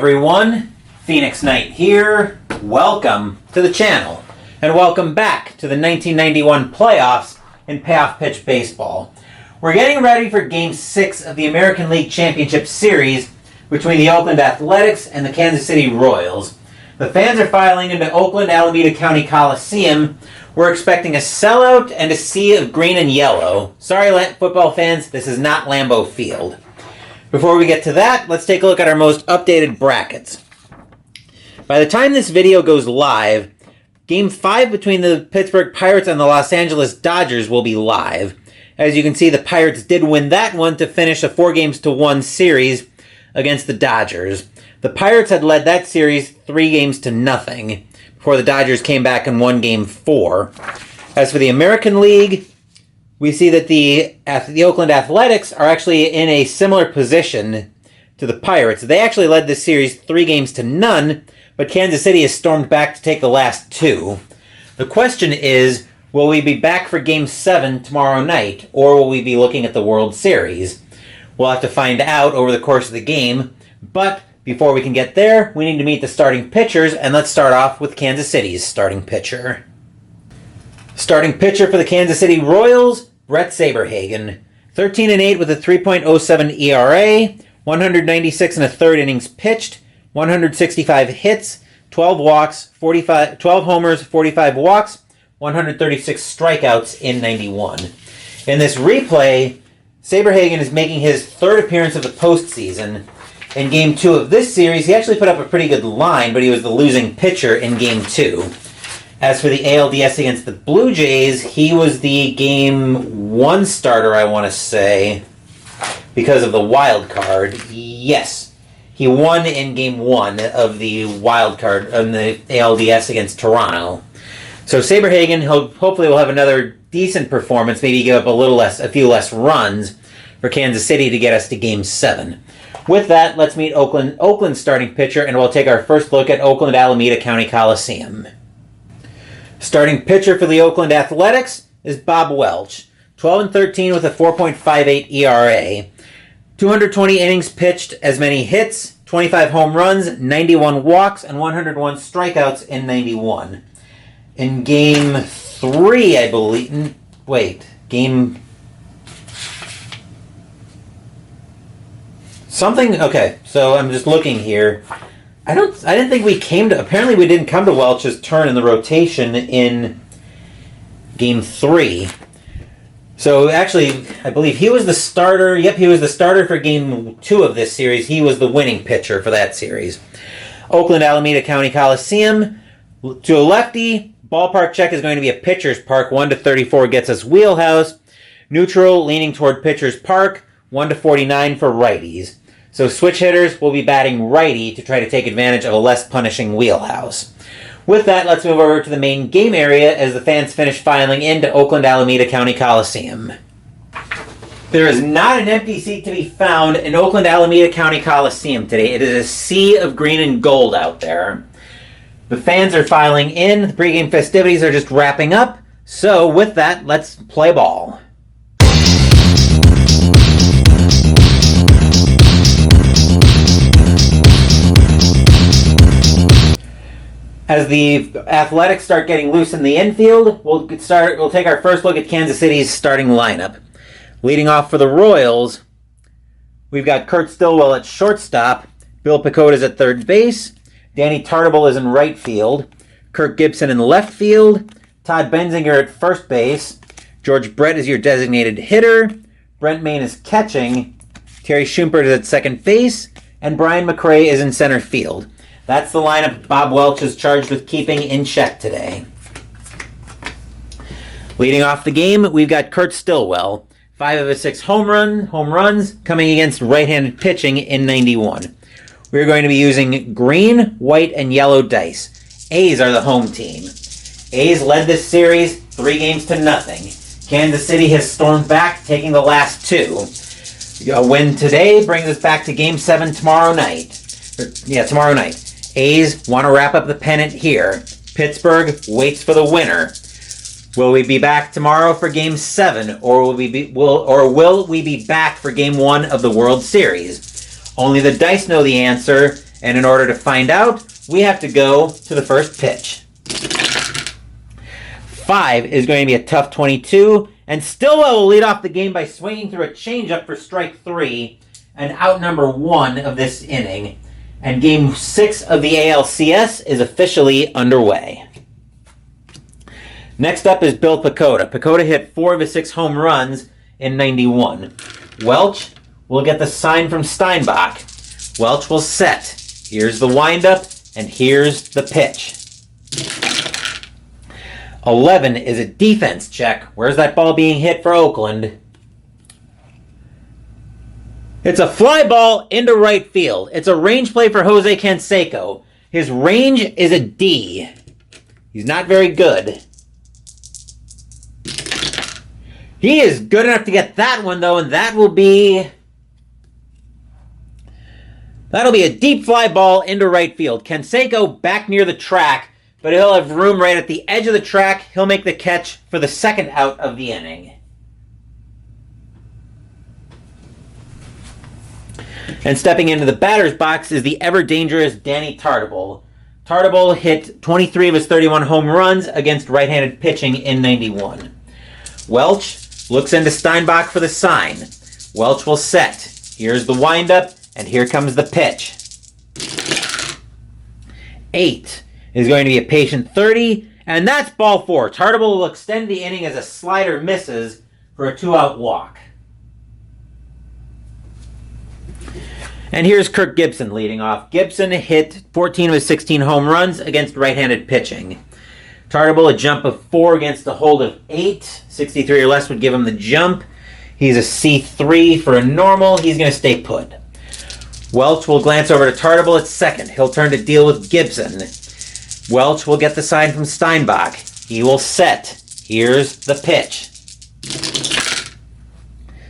everyone, Phoenix Knight here. Welcome to the channel, and welcome back to the 1991 playoffs in Payoff Pitch Baseball. We're getting ready for Game 6 of the American League Championship Series between the Oakland Athletics and the Kansas City Royals. The fans are filing into Oakland Alameda County Coliseum. We're expecting a sellout and a sea of green and yellow. Sorry, football fans, this is not Lambeau Field. Before we get to that, let's take a look at our most updated brackets. By the time this video goes live, Game 5 between the Pittsburgh Pirates and the Los Angeles Dodgers will be live. As you can see, the Pirates did win that one to finish a 4-1 series against the Dodgers. The Pirates had led that series 3-0 before the Dodgers came back and won Game 4. As for the American League, we see that the Oakland Athletics are actually in a similar position to the Pirates. They actually led this series 3-0, but Kansas City has stormed back to take the last two. The question is, will we be back for Game 7 tomorrow night, or will we be looking at the World Series? We'll have to find out over the course of the game, but before we can get there, we need to meet the starting pitchers, and let's start off with Kansas City's starting pitcher. Starting pitcher for the Kansas City Royals, Brett Saberhagen. 13-8 with a 3.07 ERA, 196 and a third innings pitched, 165 hits, 12 walks, 12 homers, 45 walks, 136 strikeouts in 91. In this replay, Saberhagen is making his third appearance of the postseason. In Game 2 of this series, he actually put up a pretty good line, but he was the losing pitcher in Game 2. As for the ALDS against the Blue Jays, he was the Game 1 starter, I want to say, because of the wild card. Yes, he won in Game 1 of the wild card on the ALDS against Toronto. So Saberhagen hopefully will have another decent performance, maybe give up a few less runs for Kansas City to get us to Game 7. With that, let's meet Oakland's starting pitcher, and we'll take our first look at Oakland Alameda County Coliseum. Starting pitcher for the Oakland Athletics is Bob Welch, 12-13 with a 4.58 ERA, 220 innings pitched, as many hits, 25 home runs, 91 walks, and 101 strikeouts in 91. In Game 3, I believe... Okay, so I'm just looking here. I didn't think we came to... Apparently we didn't come to Welch's turn in the rotation in Game 3. So actually, I believe he was the starter. Yep, he was the starter for Game 2 of this series. He was the winning pitcher for that series. Oakland Alameda County Coliseum. To a lefty, ballpark check is going to be a pitcher's park. 1-34 gets us wheelhouse. Neutral, leaning toward pitcher's park. 1-49 for righties. So switch hitters will be batting righty to try to take advantage of a less punishing wheelhouse. With that, let's move over to the main game area as the fans finish filing into Oakland Alameda County Coliseum. There is not an empty seat to be found in Oakland Alameda County Coliseum today. It is a sea of green and gold out there. The fans are filing in. The pregame festivities are just wrapping up. So with that, let's play ball. As the Athletics start getting loose in the infield, we'll take our first look at Kansas City's starting lineup. Leading off for the Royals, we've got Kurt Stillwell at shortstop, Bill Picota's at third base, Danny Tartable is in right field, Kirk Gibson in left field, Todd Benzinger at first base, George Brett is your designated hitter, Brent Main is catching, Terry Schumpert is at second base, and Brian McRae is in center field. That's the lineup Bob Welch is charged with keeping in check today. Leading off the game, we've got Kurt Stillwell. 5 of his 6 home runs coming against right-handed pitching in 91. We're going to be using green, white, and yellow dice. A's are the home team. A's led this series 3-0. Kansas City has stormed back, taking the last 2. A win today brings us back to Game 7 tomorrow night. Tomorrow night. A's want to wrap up the pennant here. Pittsburgh waits for the winner. Will we be back tomorrow for Game 7, or will we be back for Game 1 of the World Series? Only the dice know the answer, And in order to find out, we have to go to the first pitch. 5 is going to be a tough 22, and Stillwell will lead off the game by swinging through a changeup for strike 3 and out number 1 of this inning. And game 6 of the ALCS is officially underway. Next up is Bill Pecota. Pecota hit 4 of his 6 home runs in 91. Welch will get the sign from Steinbach. Welch will set. Here's the windup, and here's the pitch. 11 is a defense check. Where's that ball being hit for Oakland? It's a fly ball into right field. It's a range play for Jose Canseco. His range is a D. He's not very good. He is good enough to get that one, though, and that'll be a deep fly ball into right field. Canseco back near the track, but he'll have room right at the edge of the track. He'll make the catch for the second out of the inning. And stepping into the batter's box is the ever-dangerous Danny Tartabull. Tartabull hit 23 of his 31 home runs against right-handed pitching in 91. Welch looks into Steinbach for the sign. Welch will set. Here's the windup, and here comes the pitch. 8 is going to be a patient 30, and that's ball 4. Tartabull will extend the inning as a slider misses for a 2-out walk. And here's Kirk Gibson leading off. Gibson hit 14 of his 16 home runs against right-handed pitching. Tartabull a jump of 4 against a hold of 8. 63 or less would give him the jump. He's a C3 for a normal. He's going to stay put. Welch will glance over to Tartabull at second. He'll turn to deal with Gibson. Welch will get the sign from Steinbach. He will set. Here's the pitch.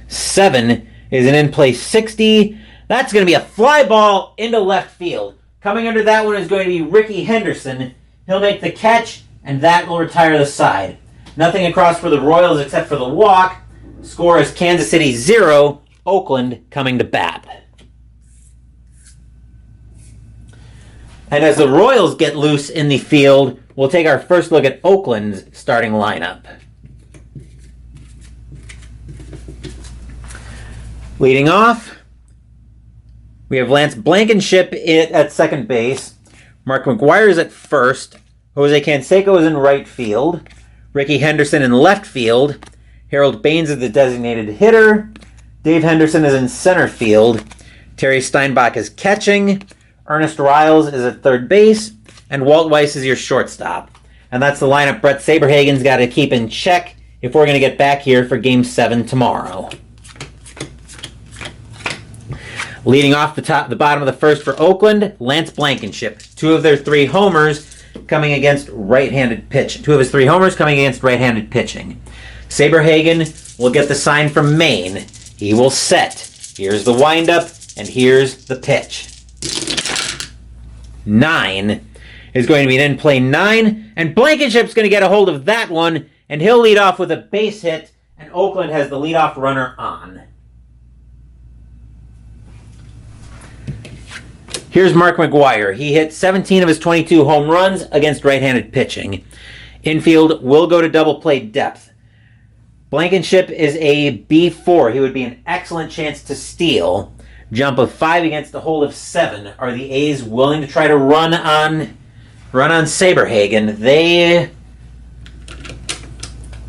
7 is an in-play 60. That's going to be a fly ball into left field. Coming under that one is going to be Ricky Henderson. He'll make the catch, and that will retire the side. Nothing across for the Royals except for the walk. Score is Kansas City 0, Oakland coming to bat. And as the Royals get loose in the field, we'll take our first look at Oakland's starting lineup. Leading off, we have Lance Blankenship at second base. Mark McGwire is at first. Jose Canseco is in right field. Ricky Henderson in left field. Harold Baines is the designated hitter. Dave Henderson is in center field. Terry Steinbach is catching. Ernest Riles is at third base. And Walt Weiss is your shortstop. And that's the lineup Brett Saberhagen's got to keep in check if we're going to get back here for Game 7 tomorrow. Leading off the bottom of the first for Oakland, Lance Blankenship. 2 of their 3 homers coming against right-handed pitch. 2 of his 3 homers coming against right-handed pitching. Saberhagen will get the sign from Maine. He will set. Here's the windup, and here's the pitch. 9 is going to be an in-play 9, and Blankenship's going to get a hold of that one, and he'll lead off with a base hit, and Oakland has the leadoff runner on. Here's Mark McGwire. He hit 17 of his 22 home runs against right-handed pitching. Infield will go to double play depth. Blankenship is a B4. He would be an excellent chance to steal. Jump of 5 against a hold of 7. Are the A's willing to try to run on Saberhagen? They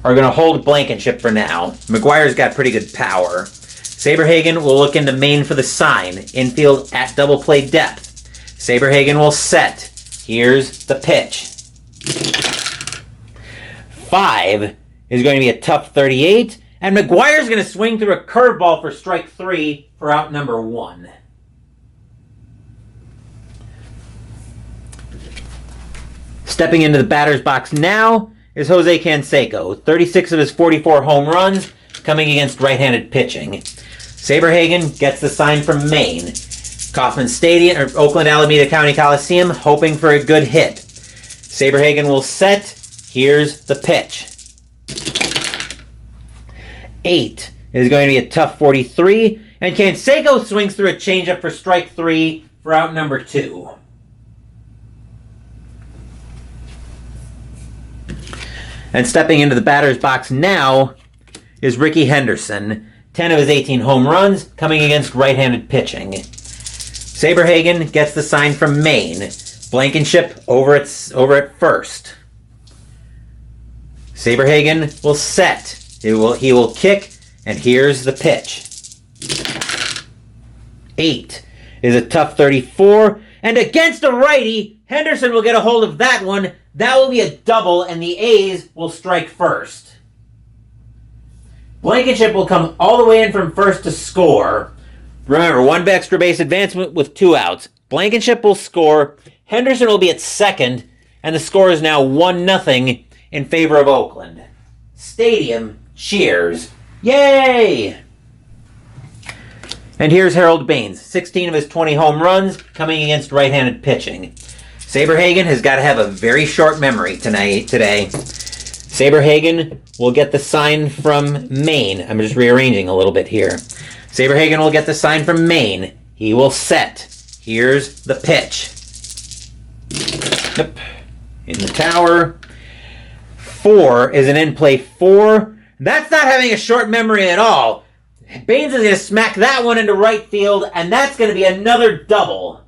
are going to hold Blankenship for now. McGwire's got pretty good power. Saberhagen will look into Maine for the sign. Infield at double play depth. Saberhagen will set. Here's the pitch. 5 is going to be a tough 38. And McGwire's going to swing through a curveball for strike 3 for out number 1. Stepping into the batter's box now is Jose Canseco. 36 of his 44 home runs coming against right-handed pitching. Saberhagen gets the sign from Maine. Kauffman Stadium, or Oakland Alameda County Coliseum, hoping for a good hit. Saberhagen will set. Here's the pitch. 8 is going to be a tough 43, and Canseco swings through a changeup for strike 3 for out number 2. And stepping into the batter's box now is Ricky Henderson. 10 of his 18 home runs coming against right-handed pitching. Saberhagen gets the sign from Maine. Blankenship over at first. Saberhagen will set. He will kick, and here's the pitch. 8 is a tough 34, and against a righty, Henderson will get a hold of that one. That will be a double, and the A's will strike first. Blankenship will come all the way in from first to score. Remember, 1 extra base advancement with 2 outs. Blankenship will score. Henderson will be at second, and the score is now 1-0 in favor of Oakland. Stadium cheers. Yay! And here's Harold Baines. 16 of his 20 home runs coming against right-handed pitching. Saberhagen has got to have a very short memory today. Saberhagen will get the sign from Maine. I'm just rearranging a little bit here. Saberhagen will get the sign from Maine. He will set. Here's the pitch. Yep. In the tower. 4 is an in-play 4. That's not having a short memory at all. Baines is going to smack that one into right field, and that's going to be another double.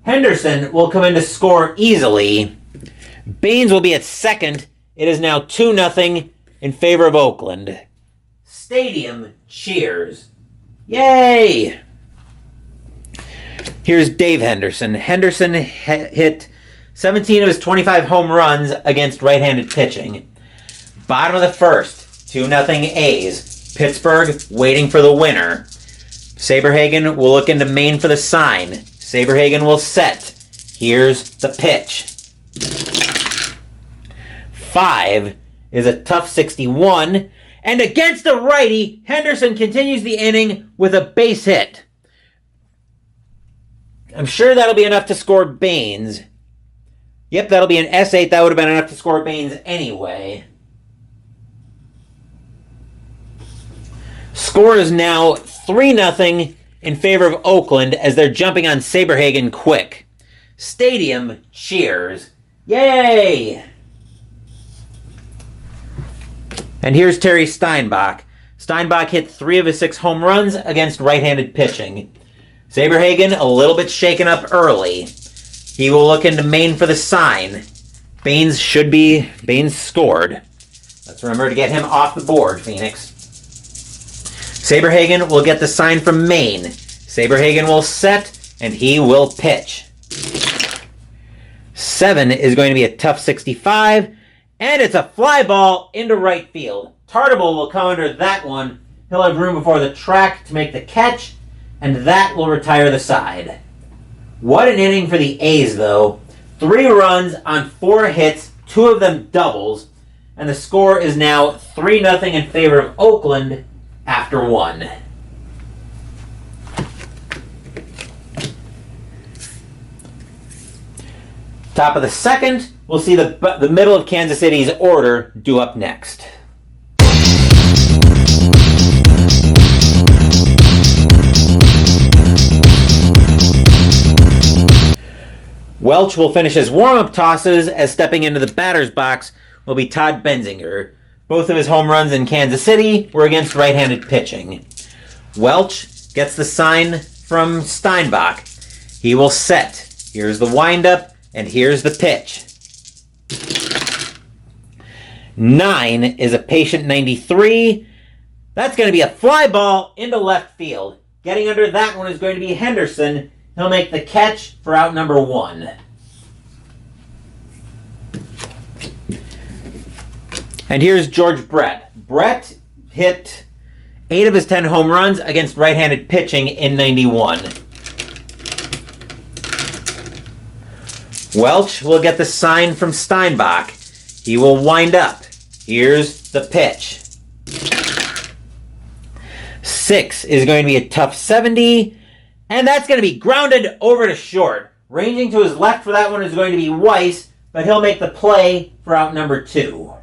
Henderson will come in to score easily. Baines will be at second. It is now 2-0 in favor of Oakland. Stadium cheers. Yay! Here's Dave Henderson. Henderson hit 17 of his 25 home runs against right-handed pitching. Bottom of the first, 2-0 A's. Pittsburgh waiting for the winner. Saberhagen will look into Maine for the sign. Saberhagen will set. Here's the pitch. 5 is a tough 61. And against a righty, Henderson continues the inning with a base hit. I'm sure that'll be enough to score Baines. Yep, that'll be an S8. That would have been enough to score Baines anyway. Score is now 3-0 in favor of Oakland as they're jumping on Saberhagen quick. Stadium cheers. Yay! And here's Terry Steinbach. Steinbach hit 3 of his 6 home runs against right-handed pitching. Saberhagen a little bit shaken up early. He will look into Maine for the sign. Baines scored. Let's remember to get him off the board, Phoenix. Saberhagen will get the sign from Maine. Saberhagen will set, and he will pitch. 7 is going to be a tough 65, and it's a fly ball into right field. Tartable will come under that one. He'll have room before the track to make the catch, and that will retire the side. What an inning for the A's, though. 3 runs on 4 hits, 2 of them doubles, and the score is now 3-0 in favor of Oakland after 1. Top of the second, we'll see the middle of Kansas City's order due up next. Welch will finish his warm-up tosses as stepping into the batter's box will be Todd Benzinger. Both of his home runs in Kansas City were against right-handed pitching. Welch gets the sign from Steinbach. He will set. Here's the windup, and here's the pitch. 9 is a patient 93. That's going to be a fly ball into left field. Getting under that one is going to be Henderson. He'll make the catch for out number 1. And here's George Brett. Brett hit 8 of his 10 home runs against right-handed pitching in 91. Welch will get the sign from Steinbach. He will wind up. Here's the pitch. 6 is going to be a tough 70. And that's going to be grounded over to short. Ranging to his left for that one is going to be Weiss, but he'll make the play for out number 2.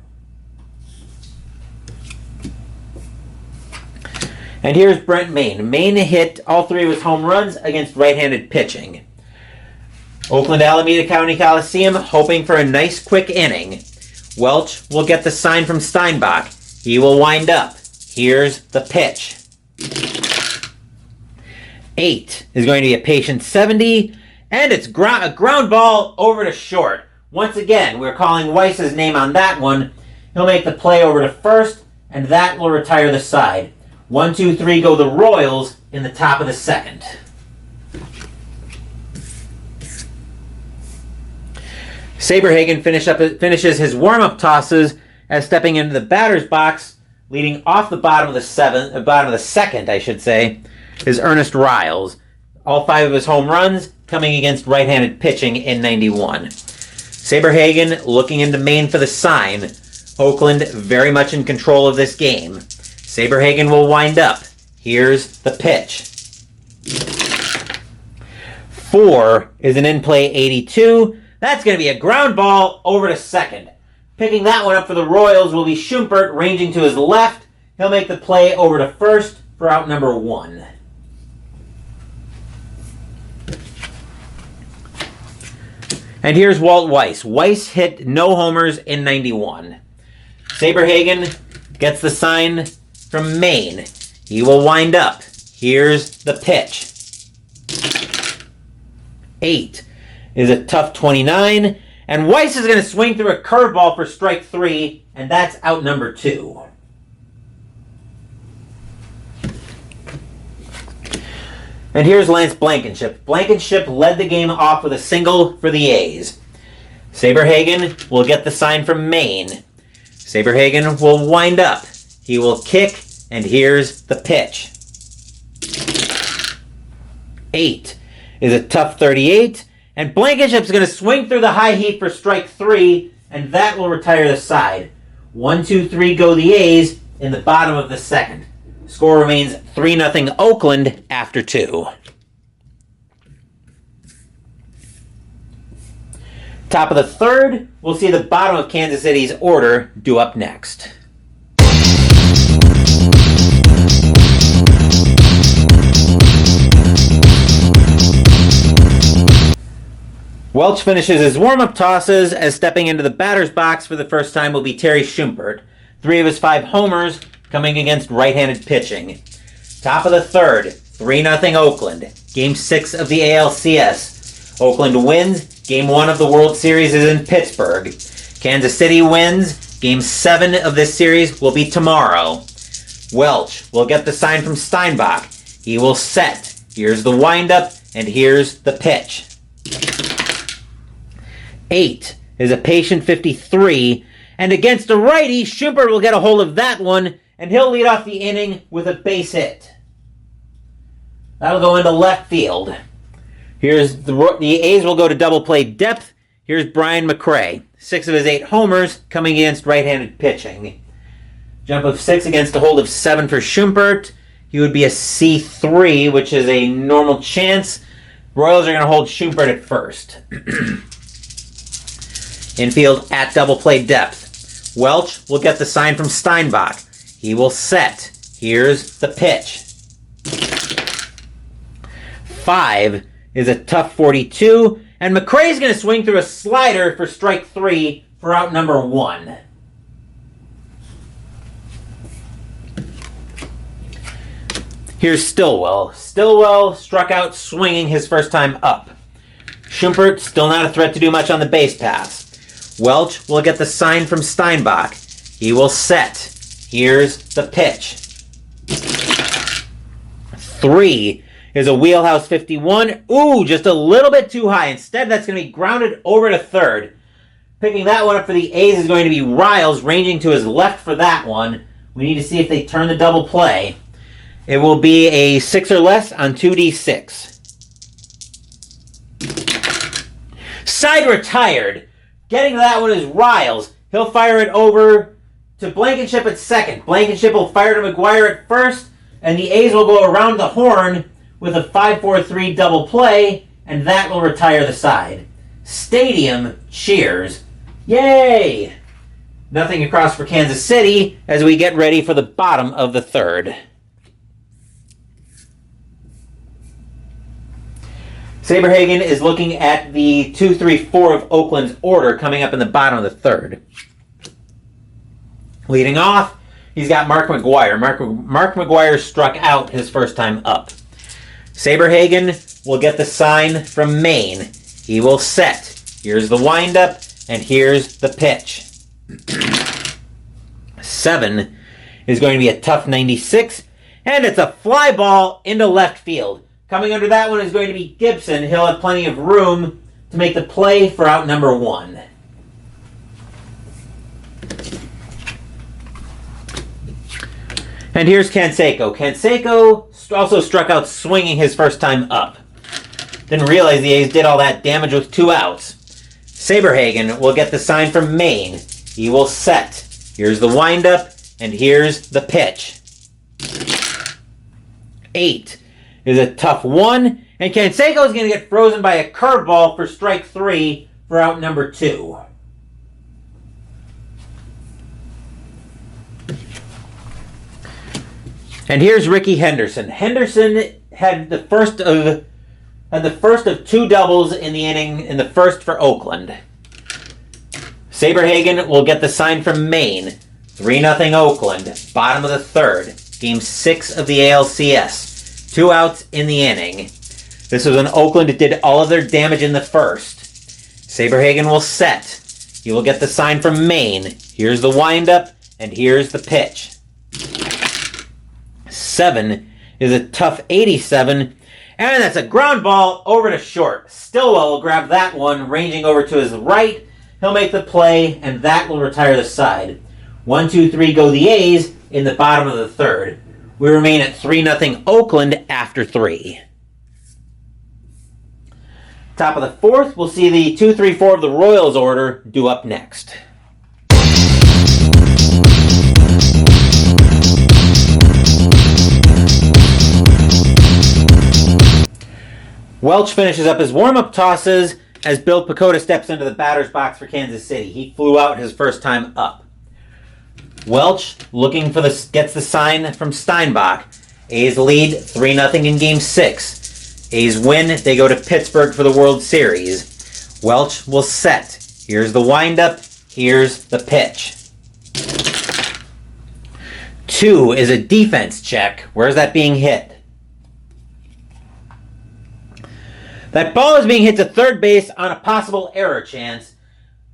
And here's Brent Maine. Maine hit all 3 of his home runs against right-handed pitching. Oakland Alameda County Coliseum hoping for a nice quick inning. Welch will get the sign from Steinbach. He will wind up. Here's the pitch. 8 is going to be a patient 70, and it's a ground ball over to short. Once again, we're calling Weiss's name on that one. He'll make the play over to first, and that will retire the side. 1, 2, 3 go the Royals in the top of the second. Saberhagen finishes his warm-up tosses as stepping into the batter's box, leading off the bottom of the second, is Ernest Riles. All 5 of his home runs coming against right-handed pitching in 91. Saberhagen looking into Maine for the sign. Oakland very much in control of this game. Saberhagen will wind up. Here's the pitch. 4 is an in-play 82. That's going to be a ground ball over to second. Picking that one up for the Royals will be Schumpert, ranging to his left. He'll make the play over to first for out number 1. And here's Walt Weiss. Weiss hit no homers in 91. Saberhagen gets the sign from Maine. He will wind up. Here's the pitch. 8 is a tough 29, and Weiss is going to swing through a curveball for strike 3, and that's out number 2. And here's Lance Blankenship. Blankenship led the game off with a single for the A's. Saberhagen will get the sign from Maine. Saberhagen will wind up. He will kick, and here's the pitch. 8 is a tough 38, and Blankenship's going to swing through the high heat for strike 3, and that will retire the side. 1, 2, 3 go the A's in the bottom of the second. Score remains 3-0 Oakland after 2. Top of the third, we'll see the bottom of Kansas City's order due up next. Welch finishes his warm-up tosses as stepping into the batter's box for the first time will be Terry Schumpert. 3 of his 5 homers coming against right-handed pitching. Top of the third, 3-0 Oakland. Game 6 of the ALCS. Oakland wins. Game 1 of the World Series is in Pittsburgh. Kansas City wins. Game 7 of this series will be tomorrow. Welch will get the sign from Steinbach. He will set. Here's the windup, and here's the pitch. 8 is a patient 53, and against a righty, Schumpert will get a hold of that one, and he'll lead off the inning with a base hit. That'll go into left field. Here's the A's will go to double play depth. Here's Brian McRae. 6 of his 8 homers coming against right-handed pitching. Jump of 6 against a hold of 7 for Schumpert. He would be a C3, which is a normal chance. Royals are going to hold Schumpert at first. Infield at double play depth. Welch will get the sign from Steinbach. He will set. Here's the pitch. 5 is a tough 42, and McRae's going to swing through a slider for strike 3 for out number 1. Here's Stillwell. Stillwell struck out swinging his first time up. Schumpert still not a threat to do much on the base pass. Welch will get the sign from Steinbach. He will set. Here's the pitch. 3 is a wheelhouse 51. Ooh, just a little bit too high. Instead, that's going to be grounded over to third. Picking that one up for the A's is going to be Riles, ranging to his left for that one. We need to see if they turn the double play. It will be a 6 or less on 2D6. Side retired. Getting to that one is Riles. He'll fire it over to Blankenship at second. Blankenship will fire to McGuire at first, and the A's will go around the horn with a 5-4-3 double play, and that will retire the side. Stadium cheers. Yay! Nothing across for Kansas City as we get ready for the bottom of the third. Saberhagen is looking at the 2-3-4 of Oakland's order coming up in the bottom of the third. Leading off, he's got Mark McGwire. Mark McGwire struck out his first time up. Saberhagen will get the sign from Maine. He will set. Here's the windup, and here's the pitch. 7 is going to be a tough 96, and it's a fly ball into left field. Coming under that one is going to be Gibson. He'll have plenty of room to make the play for out number 1. And here's Canseco. Canseco also struck out swinging his first time up. Didn't realize the A's did all that damage with 2 outs. Saberhagen will get the sign from Maine. He will set. Here's the windup, and here's the pitch. 8 is a tough 1, and Canseco is going to get frozen by a curveball for strike 3 for out number 2. And here's Ricky Henderson. Henderson had the first of 2 doubles in the inning in the first for Oakland. Saberhagen will get the sign from Maine. 3-0 Oakland, bottom of the third. Game 6 of the ALCS. 2 outs in the inning. This was when Oakland did all of their damage in the first. Saberhagen will set. He will get the sign from Maine. Here's the windup, and here's the pitch. 7 is a tough 87, and that's a ground ball over to short. Stillwell will grab that one, ranging over to his right. He'll make the play, and that will retire the side. 1-2-3 go the A's in the bottom of the third. We remain at 3-0 Oakland after 3. Top of the fourth, we'll see the 2-3-4 of the Royals order due up next. Welch finishes up his warm-up tosses as Bill Pacoda steps into the batter's box for Kansas City. He flew out his first time up. Welch looking for gets the sign from Steinbach. A's lead 3-0 in Game 6. A's win. They go to Pittsburgh for the World Series. Welch will set. Here's the windup. Here's the pitch. 2 is a defense check. Where's that being hit? That ball is being hit to third base on a possible error chance.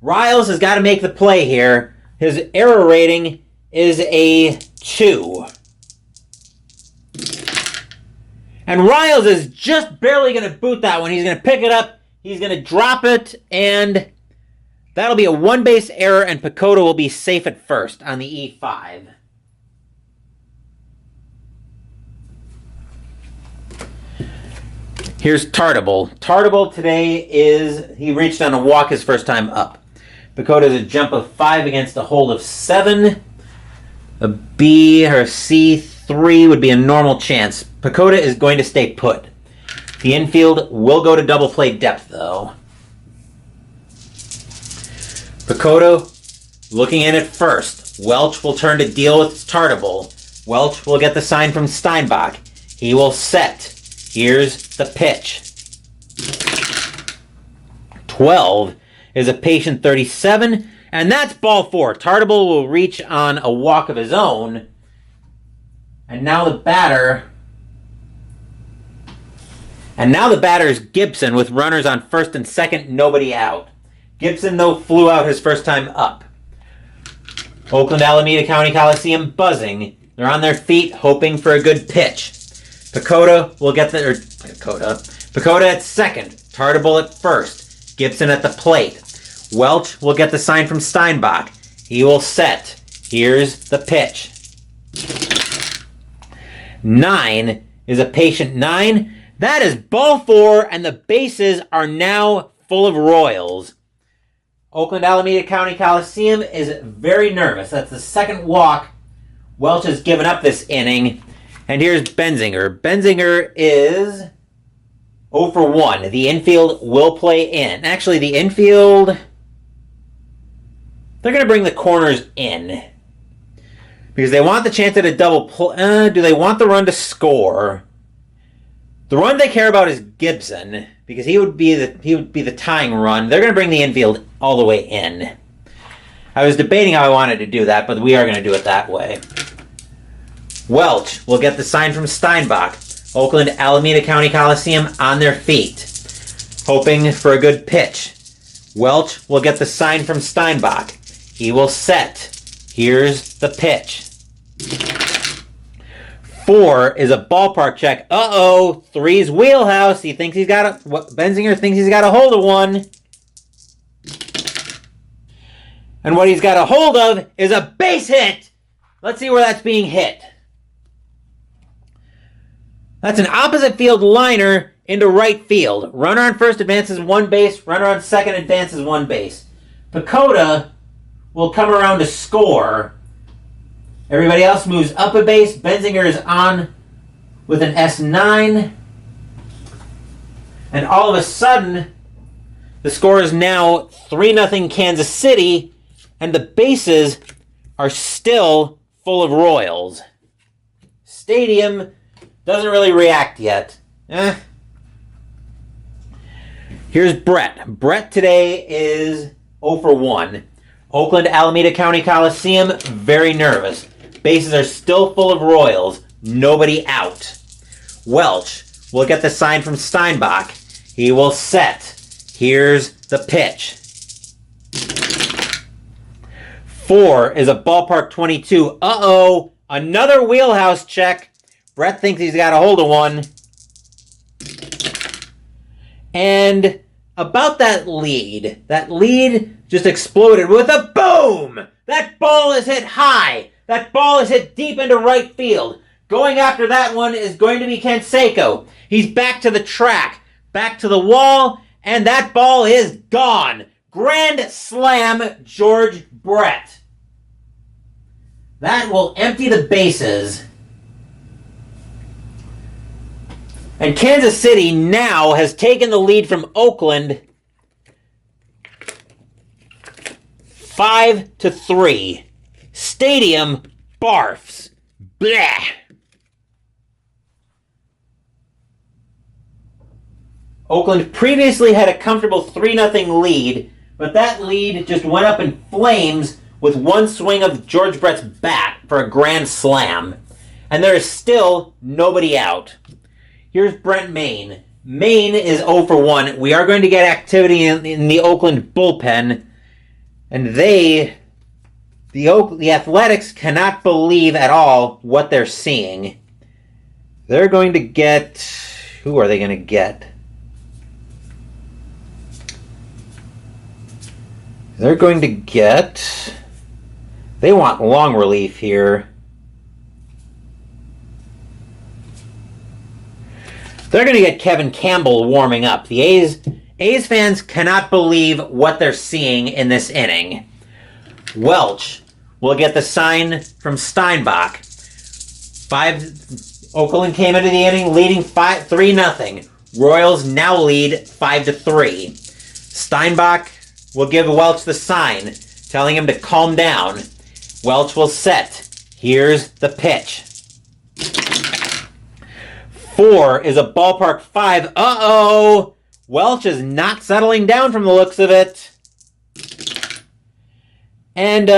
Riles has got to make the play here. His error rating is a 2. And Riles is just barely going to boot that one. He's going to pick it up. He's going to drop it. And that'll be a 1-base error. And Pacoda will be safe at first on the E5. Here's Tartable. Tartable today he reached on a walk his first time up. Pacoda's a jump of 5 against a hold of 7. A B or a C3 would be a normal chance. Pacoda is going to stay put. The infield will go to double play depth, though. Pacoda looking in at first. Welch will turn to deal with Tartable. Welch will get the sign from Steinbach. He will set. Here's the pitch. 12 is a patient 37, and that's ball 4. Tartable will reach on a walk of his own. And now the batter is Gibson with runners on first and second, nobody out. Gibson, though, flew out his first time up. Oakland Alameda County Coliseum buzzing. They're on their feet, hoping for a good pitch. Pacoda at second. Tartable at first. Gibson at the plate. Welch will get the sign from Steinbach. He will set. Here's the pitch. 9 is a patient 9. That is ball 4, and the bases are now full of Royals. Oakland Alameda County Coliseum is very nervous. That's the second walk Welch has given up this inning. And here's Benzinger. Benzinger is 0 for 1. The infield will play in. Actually, the infield, they're going to bring the corners in. Because they want the chance at a double play. Do they want the run to score? The run they care about is Gibson, because he would be the tying run. They're going to bring the infield all the way in. I was debating how I wanted to do that, but we are going to do it that way. Welch will get the sign from Steinbach. Oakland Alameda County Coliseum on their feet, hoping for a good pitch. Welch will get the sign from Steinbach. He will set. Here's the pitch. 4 is a ballpark check. Uh-oh, 3's wheelhouse. Benzinger thinks he's got a hold of one. And what he's got a hold of is a base hit. Let's see where that's being hit. That's an opposite field liner into right field. Runner on first advances 1 base. Runner on second advances 1 base. Pacoda will come around to score. Everybody else moves up a base. Benzinger is on with an S9. And all of a sudden, the score is now 3-0 Kansas City, and the bases are still full of Royals. Stadium doesn't really react yet. Here's Brett. Brett today is 0 for 1. Oakland Alameda County Coliseum, very nervous. Bases are still full of Royals. Nobody out. Welch will get the sign from Steinbach. He will set. Here's the pitch. 4 is a ballpark 22. Uh-oh, another wheelhouse check. Brett thinks he's got a hold of one. And about that lead just exploded with a boom! That ball is hit high. That ball is hit deep into right field. Going after that one is going to be Canseco. He's back to the track, back to the wall, and that ball is gone. Grand slam, George Brett. That will empty the bases. And Kansas City now has taken the lead from Oakland 5-3. Stadium barfs. Blech. Oakland previously had a comfortable 3-0 lead, but that lead just went up in flames with one swing of George Brett's bat for a grand slam. And there is still nobody out. Here's Brent Maine. Maine is 0 for 1. We are going to get activity in the Oakland bullpen. And the Athletics cannot believe at all what they're seeing. They're going to get... Who are they going to get? They're going to get... They want long relief here. They're going to get Kevin Campbell warming up. The A's fans cannot believe what they're seeing in this inning. Welch will get the sign from Steinbach. Oakland came into the inning leading 3-0. Royals now lead 5-3. Steinbach will give Welch the sign, telling him to calm down. Welch will set. Here's the pitch. 4 is a ballpark 5. Uh-oh! Welch is not settling down from the looks of it. And,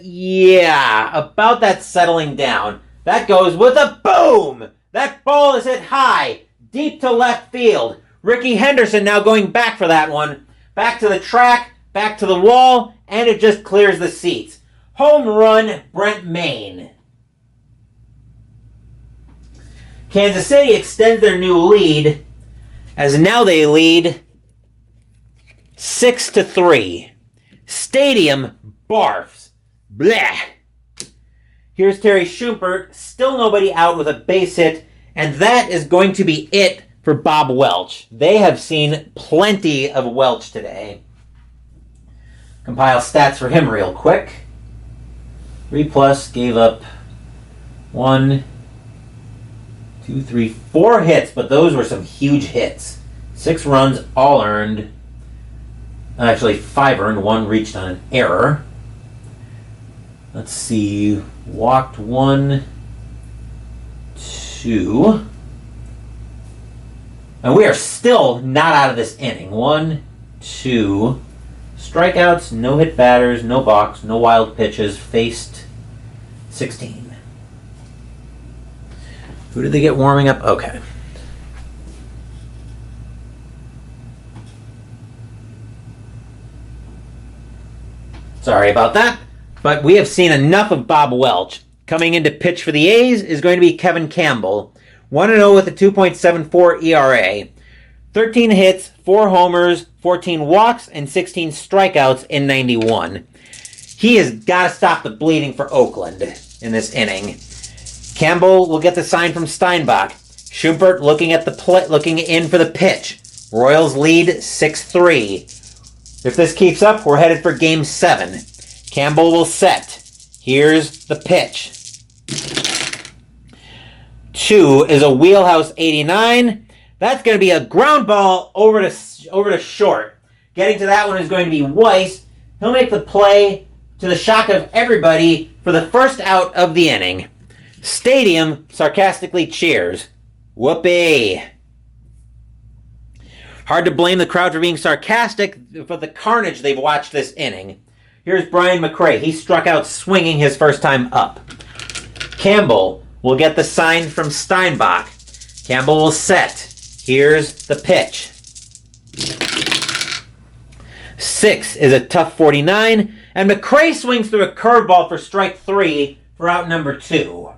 yeah, about that settling down. That goes with a boom! That ball is hit high, deep to left field. Ricky Henderson now going back for that one. Back to the track, back to the wall, and it just clears the seats. Home run, Brent Maine. Kansas City extends their new lead, as now they lead 6-3. Stadium barfs. Blech. Here's Terry Schumpert, still nobody out with a base hit, and that is going to be it for Bob Welch. They have seen plenty of Welch today. Compile stats for him real quick. 3+ gave up 1, 2, 3, 4 hits, but those were some huge hits. 6 runs, all earned. Actually, 5 earned, 1 reached on an error. Let's see, walked 1, 2. And we are still not out of this inning. 1, 2 strikeouts, no hit batters, no balks, no wild pitches, faced 16. Who did they get warming up? Okay. Sorry about that, but we have seen enough of Bob Welch. Coming in to pitch for the A's is going to be Kevin Campbell, 1-0 with a 2.74 ERA. 13 hits, 4 homers, 14 walks, and 16 strikeouts in 91. He has got to stop the bleeding for Oakland in this inning. Campbell will get the sign from Steinbach. Schumpert looking in for the pitch. Royals lead 6-3. If this keeps up, we're headed for Game 7. Campbell will set. Here's the pitch. 2 is a wheelhouse 89. That's going to be a ground ball over to short. Getting to that one is going to be Weiss. He'll make the play to the shock of everybody for the first out of the inning. Stadium sarcastically cheers. Whoopee. Hard to blame the crowd for being sarcastic for the carnage they've watched this inning. Here's Brian McRae. He struck out swinging his first time up. Campbell will get the sign from Steinbach. Campbell will set. Here's the pitch. 6 is a tough 49, and McRae swings through a curveball for strike 3 for out number 2.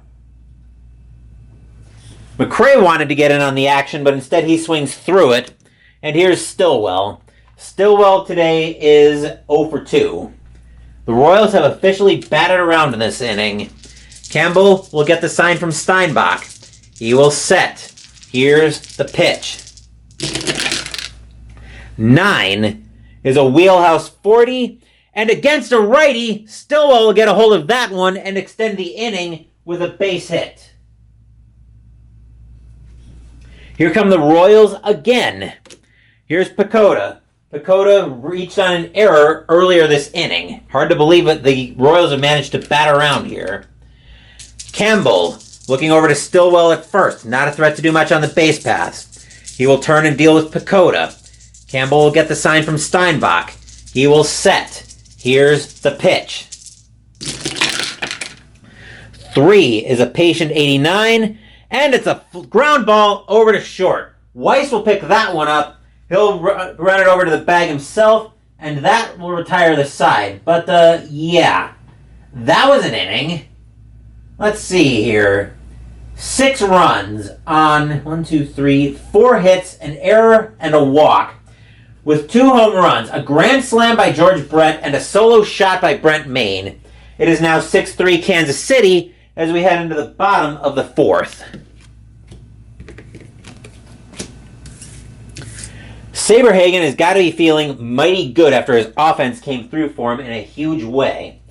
McRae wanted to get in on the action, but instead he swings through it. And here's Stillwell. Stillwell today is 0 for 2. The Royals have officially batted around in this inning. Campbell will get the sign from Steinbach. He will set. Here's the pitch. 9 is a wheelhouse 40. And against a righty, Stillwell will get a hold of that one and extend the inning with a base hit. Here come the Royals again. Here's Pacoda. Pacoda reached on an error earlier this inning. Hard to believe that the Royals have managed to bat around here. Campbell looking over to Stillwell at first. Not a threat to do much on the base pass. He will turn and deal with Pacoda. Campbell will get the sign from Steinbach. He will set. Here's the pitch. 3 is a patient 89. And it's a ground ball over to short. Weiss will pick that one up. He'll run it over to the bag himself, and that will retire the side. But, yeah, that was an inning. Let's see here. 6 runs on 4 hits, an error, and a walk. With 2 home runs, a grand slam by George Brett, and a solo shot by Brent Main. It is now 6-3 Kansas City as we head into the bottom of the 4th. Saberhagen has got to be feeling mighty good after his offense came through for him in a huge way.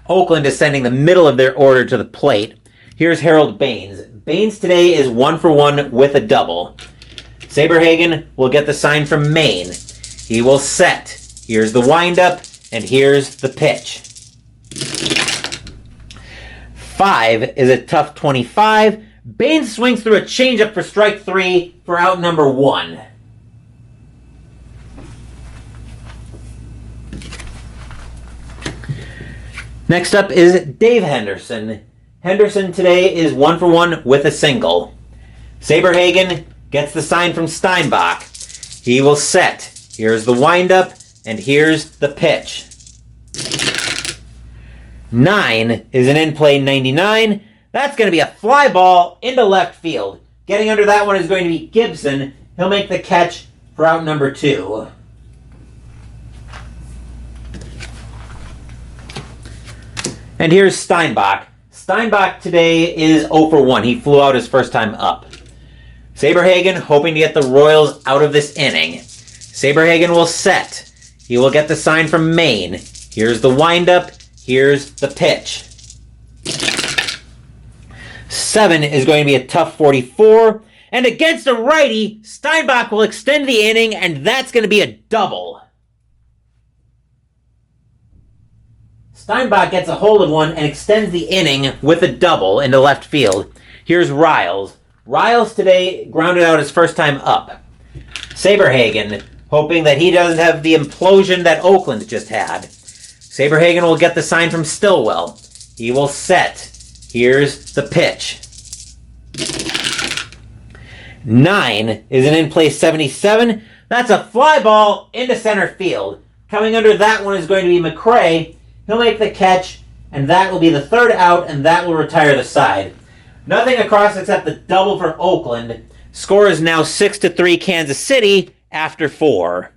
Oakland is sending the middle of their order to the plate. Here's Harold Baines. Baines today is 1 for 1 with a double. Saberhagen will get the sign from Maine. He will set. Here's the windup, and here's the pitch. 5 is a tough 25. Baines swings through a changeup for strike 3 for out number 1. Next up is Dave Henderson. Henderson today is 1 for 1 with a single. Saberhagen gets the sign from Steinbach. He will set. Here's the windup, and here's the pitch. 9 is an in-play 99. That's going to be a fly ball into left field. Getting under that one is going to be Gibson. He'll make the catch for out number 2. And here's Steinbach. Steinbach today is 0 for 1. He flew out his first time up. Saberhagen hoping to get the Royals out of this inning. Saberhagen will set. He will get the sign from Maine. Here's the windup. Here's the pitch. 7 is going to be a tough 44. And against a righty, Steinbach will extend the inning, and that's going to be a double. Steinbach gets a hold of one and extends the inning with a double into left field. Here's Riles. Riles today grounded out his first time up. Saberhagen, hoping that he doesn't have the implosion that Oakland just had. Saberhagen will get the sign from Stillwell. He will set. Here's the pitch. 9 is an in-play 77. That's a fly ball into center field. Coming under that one is going to be McRae. He'll make the catch, and that will be the third out, and that will retire the side. Nothing across except the double for Oakland. Score is now 6-3 Kansas City after 4.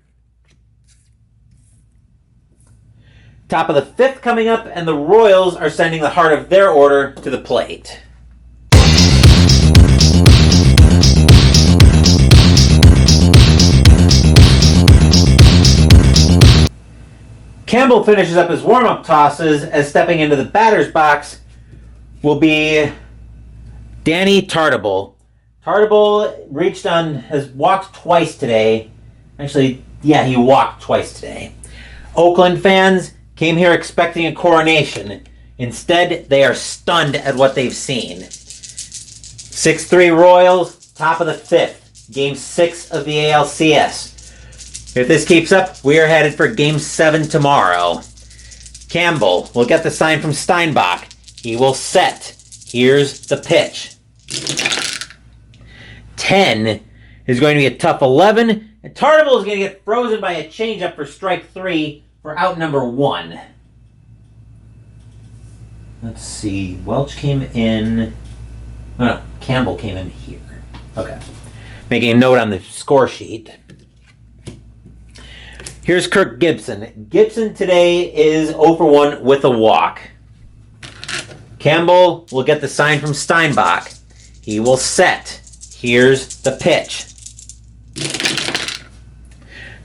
Top of the 5th coming up, and the Royals are sending the heart of their order to the plate. Campbell finishes up his warm-up tosses, as stepping into the batter's box will be Danny Tartabull. Tartabull has walked twice today. Actually, yeah, he walked twice today. Oakland fans came here expecting a coronation. Instead, they are stunned at what they've seen. 6-3 Royals, top of the 5th. Game 6 of the ALCS. If this keeps up, we are headed for Game 7 tomorrow. Campbell will get the sign from Steinbach. He will set. Here's the pitch. 10 is going to be a tough 11. And Tartabull is going to get frozen by a changeup for strike 3 for out number 1. Let's see. Welch came in. No, Campbell came in here. Okay. Making a note on the score sheet. Here's Kirk Gibson. Gibson today is 0 for 1 with a walk. Campbell will get the sign from Steinbach. He will set. Here's the pitch.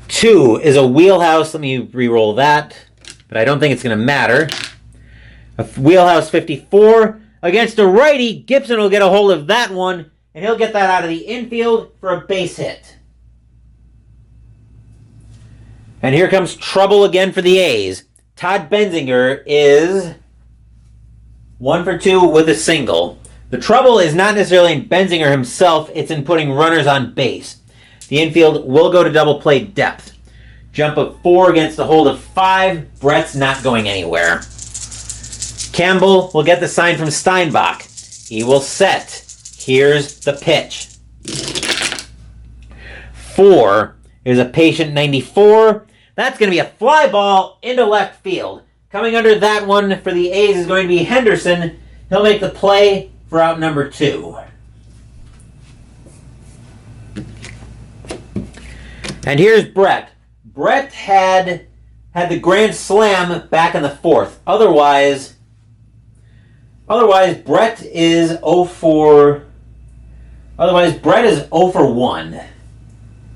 2 is a wheelhouse. Let me re-roll that. But I don't think it's going to matter. A wheelhouse 54. Against a righty, Gibson will get a hold of that one, and he'll get that out of the infield for a base hit. And here comes trouble again for the A's. Todd Benzinger is 1 for 2 with a single. The trouble is not necessarily in Benzinger himself, it's in putting runners on base. The infield will go to double play depth. Jump of 4 against the hold of 5. Brett's not going anywhere. Campbell will get the sign from Steinbach. He will set. Here's the pitch. 4 is a patient 94. That's going to be a fly ball into left field. Coming under that one for the A's is going to be Henderson. He'll make the play for out number 2. And here's Brett. Brett had the grand slam back in the 4th. Otherwise, Brett is 0 for 1.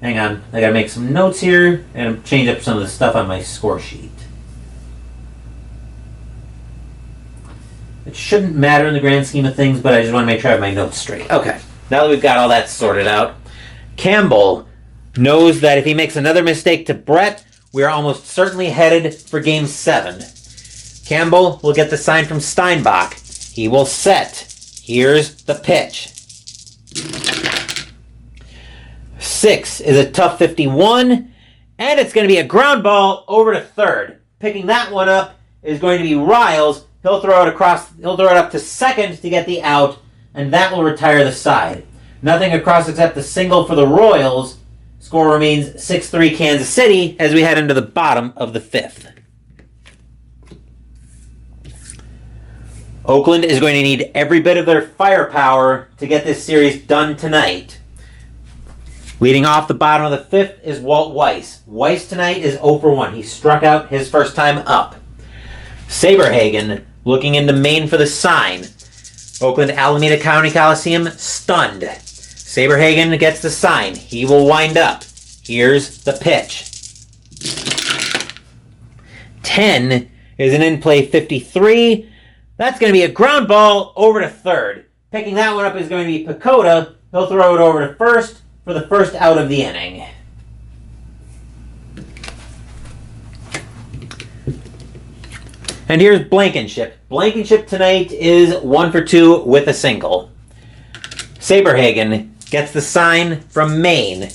Hang on, I gotta make some notes here and change up some of the stuff on my score sheet. It shouldn't matter in the grand scheme of things, but I just want to make sure I have my notes straight. Okay, now that we've got all that sorted out, Campbell knows that if he makes another mistake to Brett, we are almost certainly headed for Game 7. Campbell will get the sign from Steinbach. He will set. Here's the pitch. 6 is a tough 51, and it's going to be a ground ball over to third. Picking that one up is going to be Riles. He'll throw it up to second to get the out, and that will retire the side. Nothing across except the single for the Royals. Score remains 6-3 Kansas City as we head into the bottom of the 5th. Oakland is going to need every bit of their firepower to get this series done tonight. Leading off the bottom of the 5th is Walt Weiss. Weiss tonight is 0 for 1. He struck out his first time up. Saberhagen looking into Maine for the sign. Oakland Alameda County Coliseum stunned. Saberhagen gets the sign. He will wind up. Here's the pitch. 10 is an in-play 53. That's going to be a ground ball over to third. Picking that one up is going to be Pacoda. He'll throw it over to first for the first out of the inning. And here's Blankenship. Blankenship tonight is 1 for 2 with a single. Saberhagen gets the sign from Maine.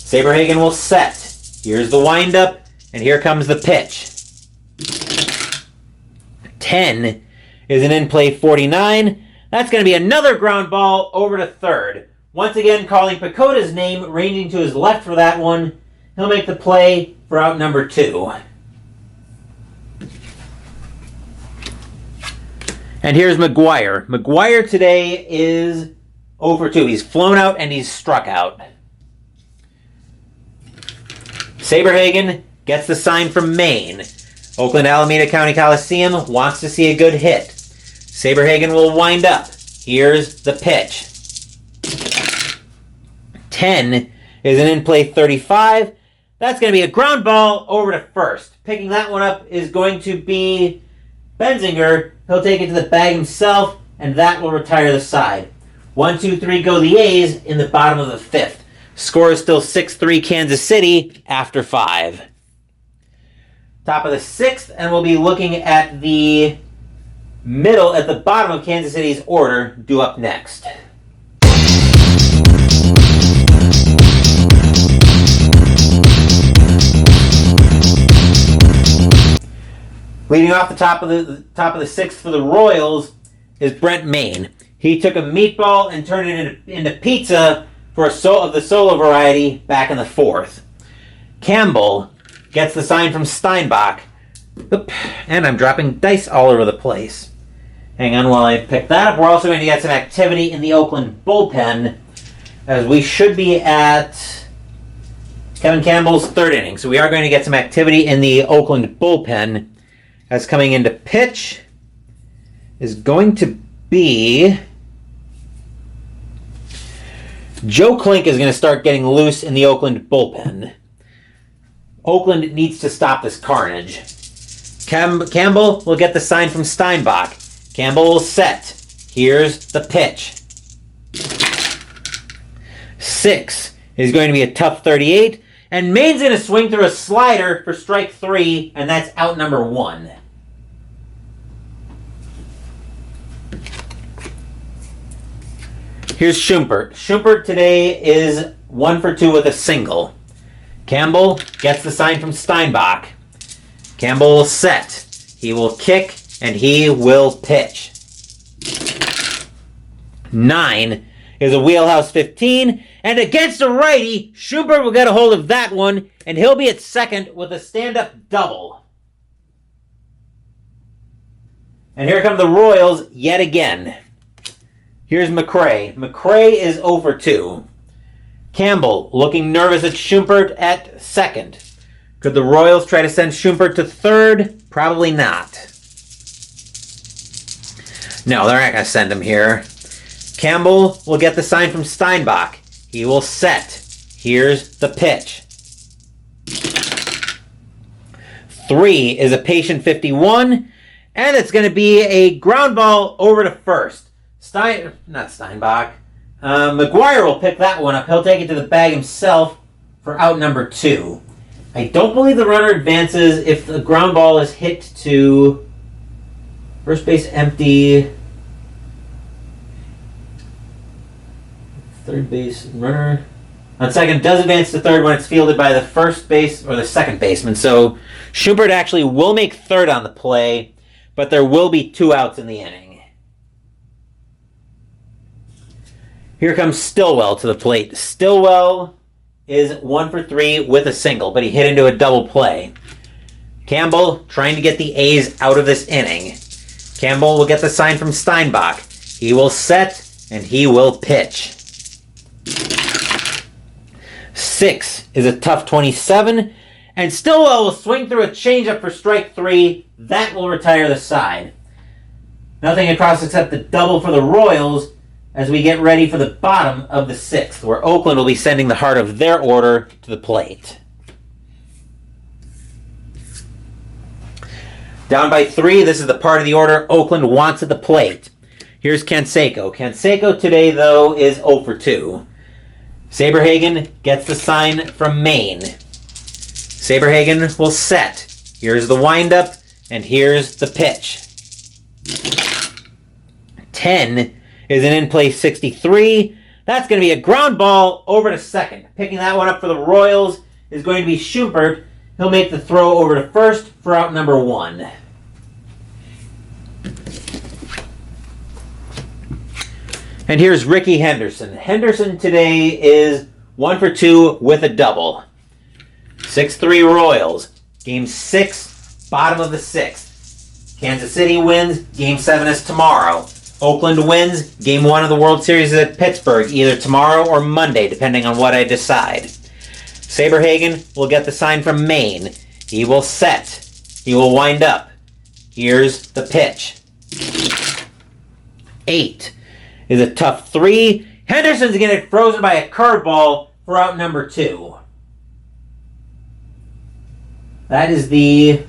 Saberhagen will set. Here's the windup, and here comes the pitch. 10 is an in-play 49. That's going to be another ground ball over to third. Once again, calling Pacota's name, ranging to his left for that one. He'll make the play for out number 2. And here's McGuire. McGuire today is 0 for 2. He's flown out and he's struck out. Saberhagen gets the sign from Maine. Oakland Alameda County Coliseum wants to see a good hit. Saberhagen will wind up. Here's the pitch. 10 is an in-play 35. That's going to be a ground ball over to first. Picking that one up is going to be Benzinger. He'll take it to the bag himself, and that will retire the side. 1, 2, 3 go the A's in the bottom of the 5th. Score is still 6-3 Kansas City after 5. Top of the 6th, and we'll be looking at the middle, at the bottom of Kansas City's order, due up next. Leading off the top of the 6th for the Royals is Brent Maine. He took a meatball and turned it into pizza for of the solo variety back in the 4th. Campbell gets the sign from Steinbach. Oop, and I'm dropping dice all over the place. Hang on while I pick that up. We're also going to get some activity in the Oakland bullpen, as we should be at Kevin Campbell's 3rd inning. So we are going to get some activity in the Oakland bullpen. As coming into pitch is going to be Joe Klink is going to start getting loose in the Oakland bullpen. Oakland needs to stop this carnage. Campbell will get the sign from Steinbach. Campbell will set. Here's the pitch. 6 is going to be a tough 38. And Maine's going to swing through a slider for strike 3, and that's out number 1. Here's Schumpert. Schumpert today is 1 for 2 with a single. Campbell gets the sign from Steinbach. Campbell will set. He will kick, and he will pitch. 9 is a wheelhouse 15. And against a righty, Schubert will get a hold of that one, and he'll be at second with a stand-up double. And here come the Royals yet again. Here's McCray. McCray is 0 for 2. Campbell looking nervous at Schubert at second. Could the Royals try to send Schubert to third? Probably not. No, they're not going to send him here. Campbell will get the sign from Steinbach. He will set. Here's the pitch. 3 is a patient 51, and it's going to be a ground ball over to first. McGuire will pick that one up. He'll take it to the bag himself for out number 2. I don't believe the runner advances if the ground ball is hit to first base empty. Third base runner on second does advance to third when it's fielded by the first base or the second baseman. So Schubert actually will make third on the play, but there will be 2 outs in the inning. Here comes Stillwell to the plate. Stillwell is 1 for 3 with a single, but he hit into a double play. Campbell trying to get the A's out of this inning. Campbell will get the sign from Steinbach. He will set, and he will pitch. 6 is a tough 27, and Stillwell will swing through a changeup for strike 3. That will retire the side. Nothing across except the double for the Royals as we get ready for the bottom of the 6th, where Oakland will be sending the heart of their order to the plate. Down by 3, this is the part of the order Oakland wants at the plate. Here's Canseco. Canseco today, though, is 0 for 2. Saberhagen gets the sign from Maine. Saberhagen will set. Here's the windup, and here's the pitch. 10 is an in-play 63. That's going to be a ground ball over to second. Picking that one up for the Royals is going to be Schumpert. He'll make the throw over to first for out number 1. And here's Ricky Henderson. Henderson today is 1 for 2 with a double. 6-3 Royals. Game 6, bottom of the 6th. Kansas City wins. Game 7 is tomorrow. Oakland wins. Game 1 of the World Series is at Pittsburgh, either tomorrow or Monday, depending on what I decide. Saberhagen will get the sign from Maine. He will set. He will wind up. Here's the pitch. 8 is a tough 3. Henderson's going to get frozen by a curveball for out number 2. That is the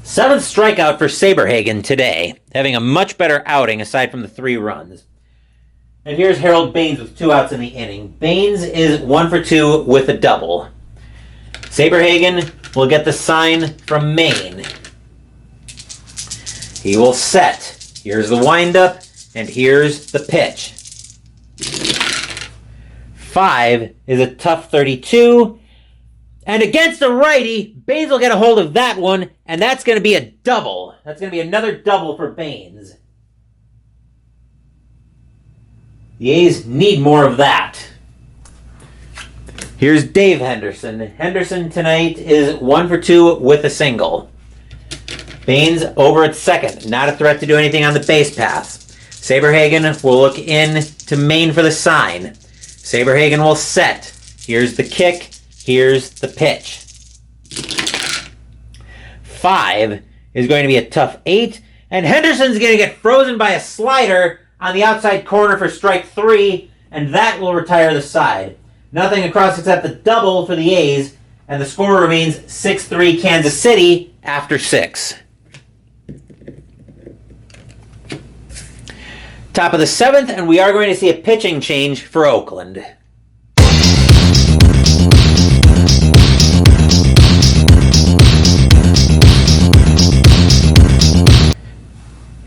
7th strikeout for Saberhagen today, having a much better outing aside from the 3 runs. And here's Harold Baines with 2 outs in the inning. Baines is 1 for 2 with a double. Saberhagen will get the sign from Maine. He will set. Here's the windup, and here's the pitch. 5 is a tough 32. And against the righty, Baines will get a hold of that one, and that's going to be a double. That's going to be another double for Baines. The A's need more of that. Here's Dave Henderson. Henderson tonight is 1 for 2 with a single. Baines over at second. Not a threat to do anything on the base paths. Saberhagen will look in to Maine for the sign. Saberhagen will set. Here's the kick. Here's the pitch. 5 is going to be a tough 8. And Henderson's going to get frozen by a slider on the outside corner for strike 3. And that will retire the side. Nothing across except the double for the A's. And the score remains 6-3 Kansas City after 6. Top of the 7th, and we are going to see a pitching change for Oakland.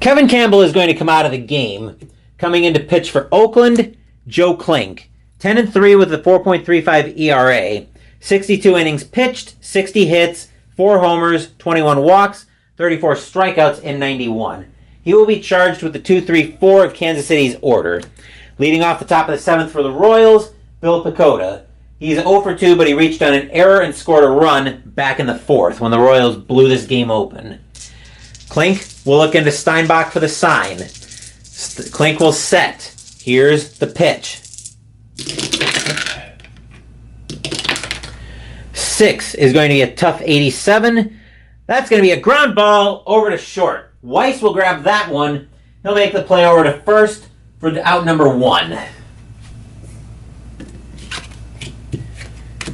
Kevin Campbell is going to come out of the game. Coming in to pitch for Oakland, Joe Klink. 10-3 with a 4.35 ERA. 62 innings pitched, 60 hits, 4 homers, 21 walks, 34 strikeouts in 91. He will be charged with the 2-3-4 of Kansas City's order. Leading off the top of the 7th for the Royals, Bill Pecota. He's 0 for 2, but he reached on an error and scored a run back in the 4th when the Royals blew this game open. Klink will look into Steinbach for the sign. Klink will set. Here's the pitch. 6 is going to be a tough 87. That's going to be a ground ball over to short. Weiss will grab that one. He'll make the play over to first for out number 1.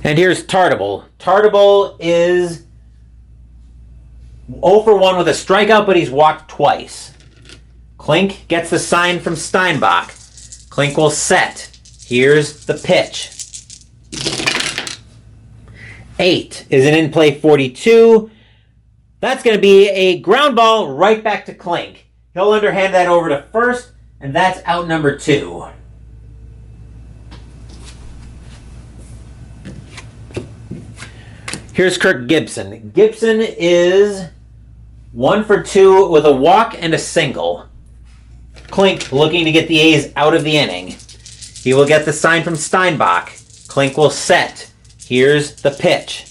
And here's Tartabull. Tartabull is 0 for 1 with a strikeout, but he's walked twice. Klink gets the sign from Steinbach. Klink will set. Here's the pitch. 8 is an in-play 42. That's going to be a ground ball right back to Klink. He'll underhand that over to first, and that's out number 2. Here's Kirk Gibson. Gibson is 1 for 2 with a walk and a single. Klink looking to get the A's out of the inning. He will get the sign from Steinbach. Klink will set. Here's the pitch.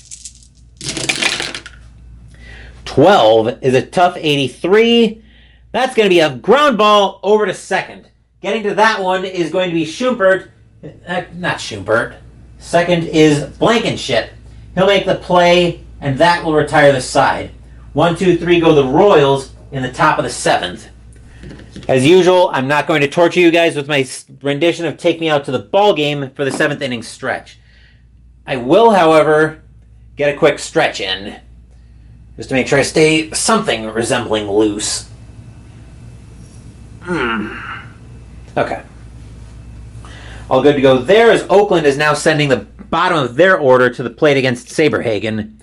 12 is a tough 83. That's going to be a ground ball over to second. Getting to that one is going to be Schumpert. Not Schumpert. Second is Blankenship. He'll make the play, and that will retire the side. 1, 2, 3 go the Royals in the top of the 7th. As usual, I'm not going to torture you guys with my rendition of Take Me Out to the Ball Game for the 7th inning stretch. I will, however, get a quick stretch in, just to make sure I stay something resembling loose. Okay. All good to go there, as Oakland is now sending the bottom of their order to the plate against Saberhagen.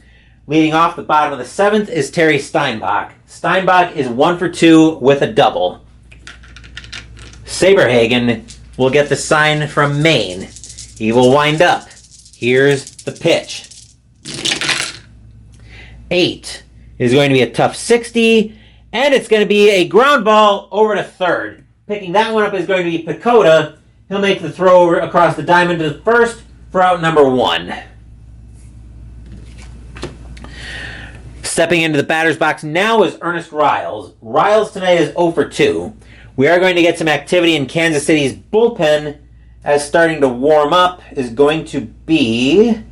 Leading off the bottom of the 7th is Terry Steinbach. Steinbach is 1 for 2 with a double. Saberhagen will get the sign from Maine. He will wind up. Here's the pitch. 8 is going to be a tough 60, and it's going to be a ground ball over to third. Picking that one up is going to be Pacoda. He'll make the throw across the diamond to the first for out number 1. Stepping into the batter's box now is Ernest Riles. Riles tonight is 0 for 2. We are going to get some activity in Kansas City's bullpen, as starting to warm up is going to be...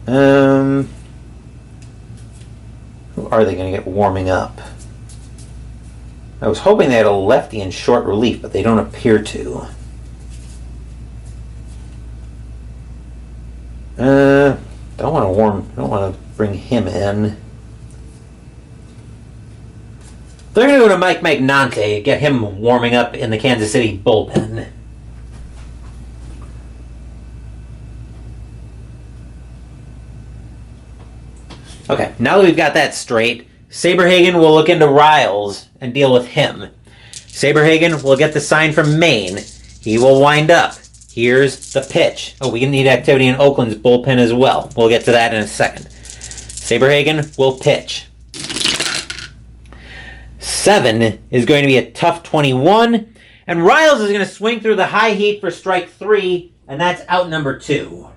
who are they going to get warming up? I was hoping they had a lefty in short relief, but they don't appear to. Don't want to bring him in. They're going to go to Mike Magnante, get him warming up in the Kansas City bullpen. Okay, now that we've got that straight, Saberhagen will look into Riles and deal with him. Saberhagen will get the sign from Maine. He will wind up. Here's the pitch. Oh, we need activity in Oakland's bullpen as well. We'll get to that in a second. Saberhagen will pitch. 7 is going to be a tough 21, and Riles is going to swing through the high heat for strike 3, and that's out number 2.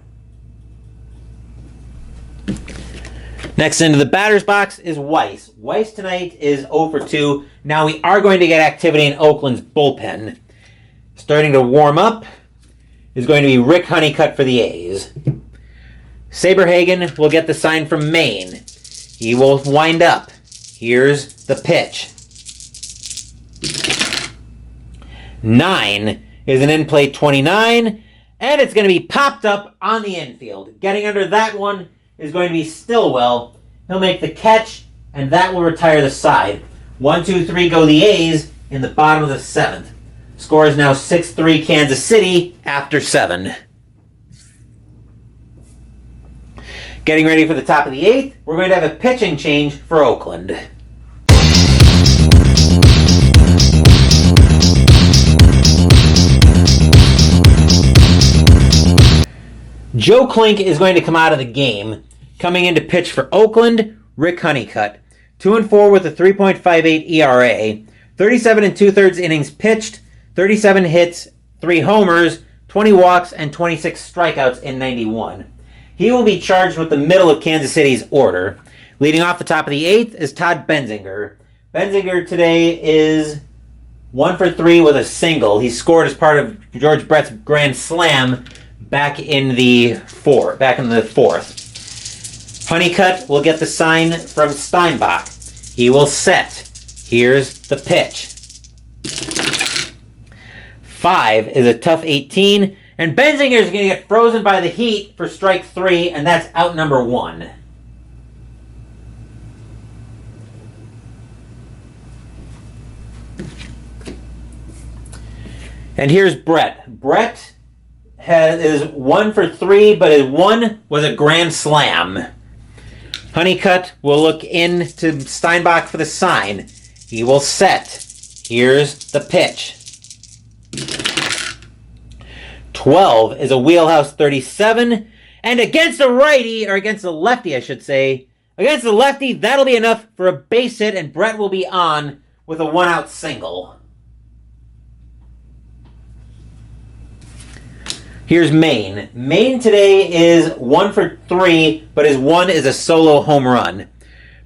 Next into the batter's box is Weiss. Weiss tonight is 0 for 2. Now we are going to get activity in Oakland's bullpen. Starting to warm up is going to be Rick Honeycutt for the A's. Saberhagen will get the sign from Maine. He will wind up. Here's the pitch. 9 is an in-play 29, and it's going to be popped up on the infield. Getting under that one is going to be Stillwell. He'll make the catch, and that will retire the side. 1, 2, 3 go the A's in the bottom of the 7th. Score is now 6-3 Kansas City after 7. Getting ready for the top of the 8th, we're going to have a pitching change for Oakland. Joe Klink is going to come out of the game. Coming in to pitch for Oakland, Rick Honeycutt. 2-4 with a 3.58 ERA. 37 2/3 innings pitched. 37 hits, 3 homers, 20 walks, and 26 strikeouts in 91. He will be charged with the middle of Kansas City's order. Leading off the top of the 8th is Todd Benzinger. Benzinger today is 1 for 3 with a single. He scored as part of George Brett's grand slam back in the 4th. Honeycutt will get the sign from Steinbach. He will set. Here's the pitch. 5 is a tough 18, and Benzinger is going to get frozen by the heat for strike 3, and that's out number 1. And here's Brett. Brett is 1 for 3, but his 1 was a grand slam. Honeycutt will look into Steinbach for the sign. He will set. Here's the pitch. 12 is a wheelhouse 37, and against a righty, or against a lefty, I should say, against the lefty, that'll be enough for a base hit, and Brett will be on with a 1-out single. Here's Maine. Maine today is 1 for 3, but his 1 is a solo home run.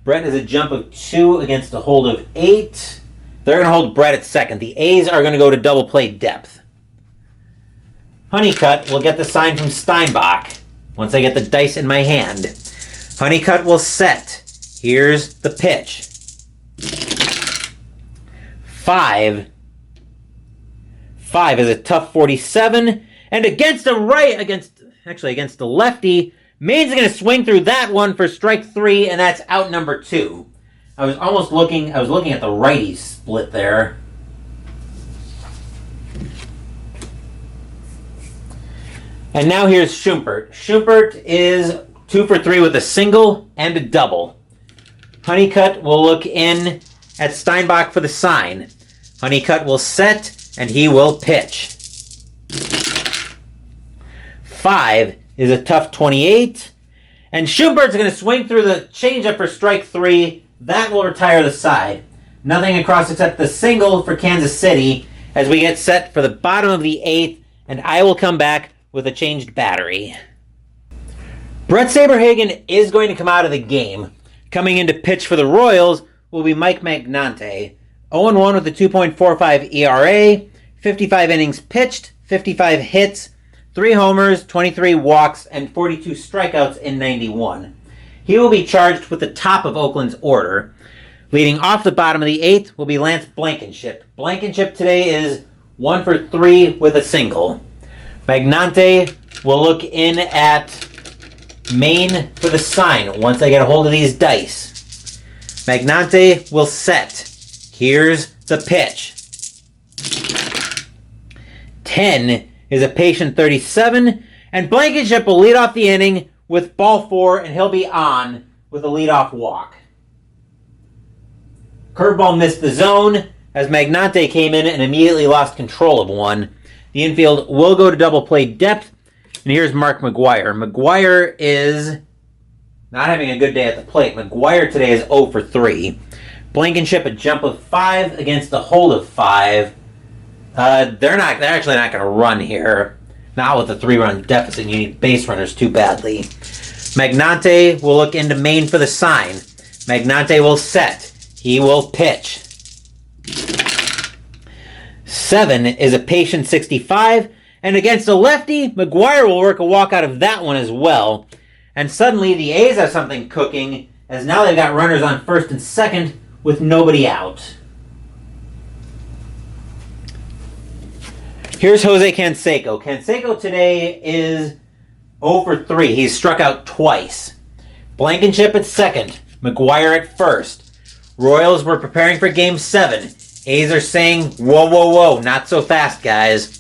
Brett is a jump of 2 against a hold of 8. They're going to hold Brett at second. The A's are going to go to double play depth. Honeycutt will get the sign from Steinbach once I get the dice in my hand. Honeycutt will set. Here's the pitch. 5 is a tough 47. And against the lefty, Maine's going to swing through that one for strike 3, and that's out number 2. I was looking at the righty split there. And now here's Schumpert. Schumpert is 2 for 3 with a single and a double. Honeycutt will look in at Steinbach for the sign. Honeycutt will set, and he will pitch. 5 is a tough 28. And Schumbert's going to swing through the changeup for strike 3. That will retire the side. Nothing across except the single for Kansas City as we get set for the bottom of the 8th, and I will come back with a changed battery. Brett Saberhagen is going to come out of the game. Coming in to pitch for the Royals will be Mike Magnante. 0-1 with a 2.45 ERA, 55 innings pitched, 55 hits, 3 homers, 23 walks, and 42 strikeouts in 91. He will be charged with the top of Oakland's order. Leading off the bottom of the 8th will be Lance Blankenship. Blankenship today is 1 for 3 with a single. Magnante will look in at Maine for the sign once I get a hold of these dice. Magnante will set. Here's the pitch. 10 is a patient 37, and Blankenship will lead off the inning with ball 4, and he'll be on with a leadoff walk. Curveball missed the zone as Magnante came in and immediately lost control of one. The infield will go to double play depth, and here's Mark McGwire. McGwire is not having a good day at the plate. McGwire today is 0 for 3. Blankenship a jump of 5 against a hold of 5. They're actually not going to run here. Not with a 3-run deficit. You need base runners too badly. Magnante will look into Maine for the sign. Magnante will set. He will pitch. 7 is a patient 65. And against a lefty, McGwire will work a walk out of that one as well. And suddenly the A's have something cooking, as now they've got runners on first and second with nobody out. Here's Jose Canseco. Canseco today is 0 for 3. He's struck out twice. Blankenship at second. McGwire at first. Royals were preparing for Game 7. A's are saying, whoa, whoa, whoa, not so fast, guys.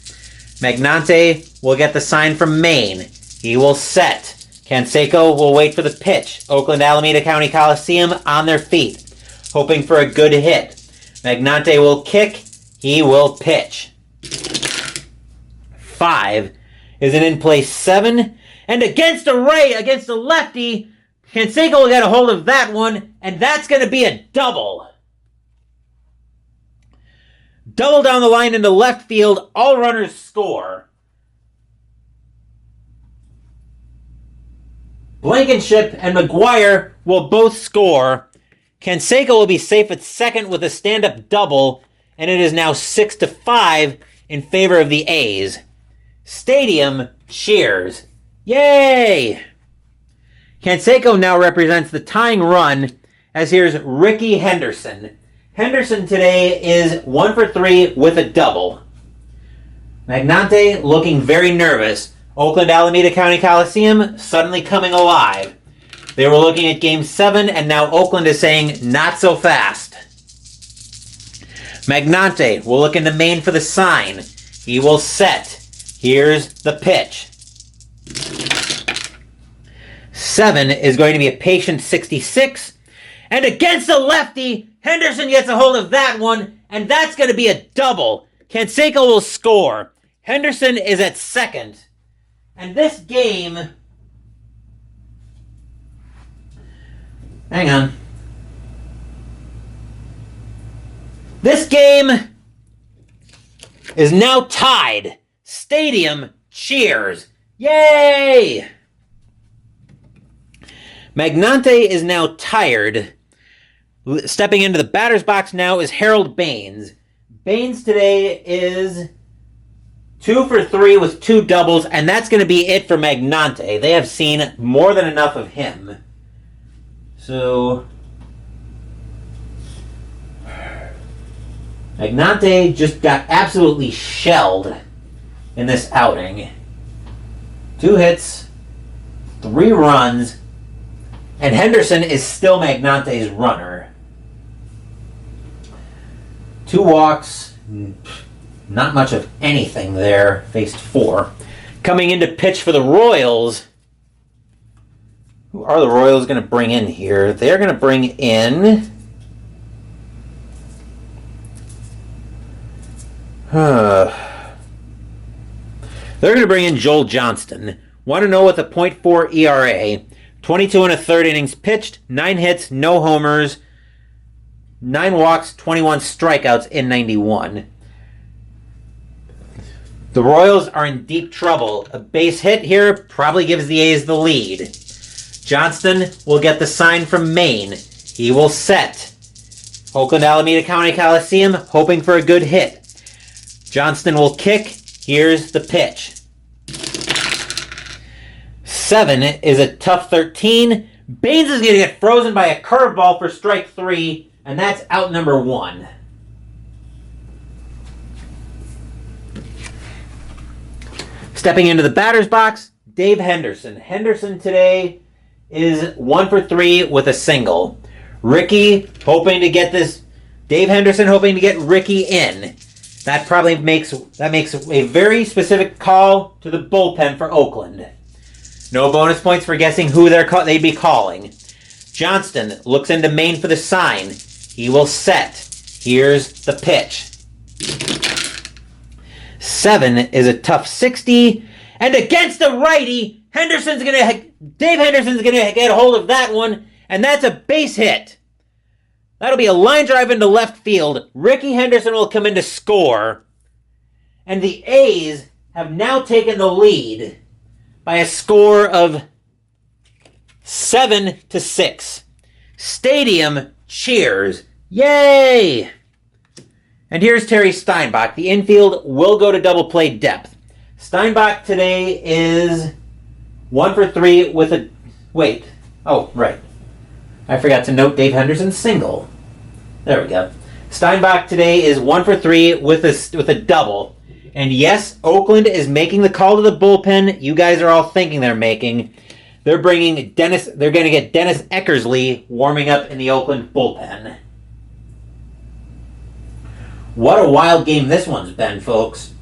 Magnante will get the sign from Maine. He will set. Canseco will wait for the pitch. Oakland Alameda County Coliseum on their feet, hoping for a good hit. Magnante will kick. He will pitch. 5 is an in-play 7. And against a lefty, Canseco will get a hold of that one, and that's going to be a double. Double down the line into left field. All runners score. Blankenship and McGwire will both score. Canseco will be safe at second with a stand-up double, and it is now 6-5 in favor of the A's. Stadium cheers. Yay! Canseco now represents the tying run, as here's Ricky Henderson. Henderson today is 1 for 3 with a double. Magnante looking very nervous. Oakland Alameda County Coliseum suddenly coming alive. They were looking at Game 7, and now Oakland is saying, not so fast. Magnante will look into Maine for the sign. He will set. Here's the pitch. 7 is going to be a patient 66. And against the lefty, Henderson gets a hold of that one, and that's going to be a double. Canseco will score. Henderson is at second. And this game... Hang on. This game is now tied. Stadium cheers. Yay! Magnante is now tired. Stepping into the batter's box now is Harold Baines. Baines today is 2 for 3 with 2 doubles, and that's going to be it for Magnante. They have seen more than enough of him. So, Magnante just got absolutely shelled in this outing. 2 hits, 3 runs, and Henderson is still Magnante's runner. 2 walks, not much of anything there, faced 4. Coming in to pitch for the Royals. Who are the Royals going to bring in here? They're going to bring in They're going to bring in Joel Johnston. Want to know what the .4 ERA, 22 and a third innings pitched, 9 hits, no homers, 9 walks, 21 strikeouts in 91. The Royals are in deep trouble. A base hit here probably gives the A's the lead. Johnston will get the sign from Maine. He will set. Oakland Alameda County Coliseum, hoping for a good hit. Johnston will kick. Here's the pitch. 7 is a tough 13. Baines is going to get frozen by a curveball for strike 3, and that's out number 1. Stepping into the batter's box, Dave Henderson. Henderson today is 1 for 3 with a single. Ricky hoping to get this. Dave Henderson hoping to get Ricky in. That probably makes a very specific call to the bullpen for Oakland. No bonus points for guessing who they'd be calling. Johnston looks into Maine for the sign. He will set. Here's the pitch. 7 is a tough 60. And against the righty, Dave Henderson's gonna get a hold of that one, and that's a base hit. That'll be a line drive into left field. Ricky Henderson will come in to score. And the A's have now taken the lead by a score of 7-6. Stadium cheers. Yay! And here's Terry Steinbach. The infield will go to double play depth. Steinbach today is 1 for 3 with a... Wait. Oh, right. I forgot to note Dave Henderson's single. There we go. Steinbach today is 1 for 3 with a double. And yes, Oakland is making the call to the bullpen you guys are all thinking they're making. They're going to get Dennis Eckersley warming up in the Oakland bullpen. What a wild game this one's been, folks.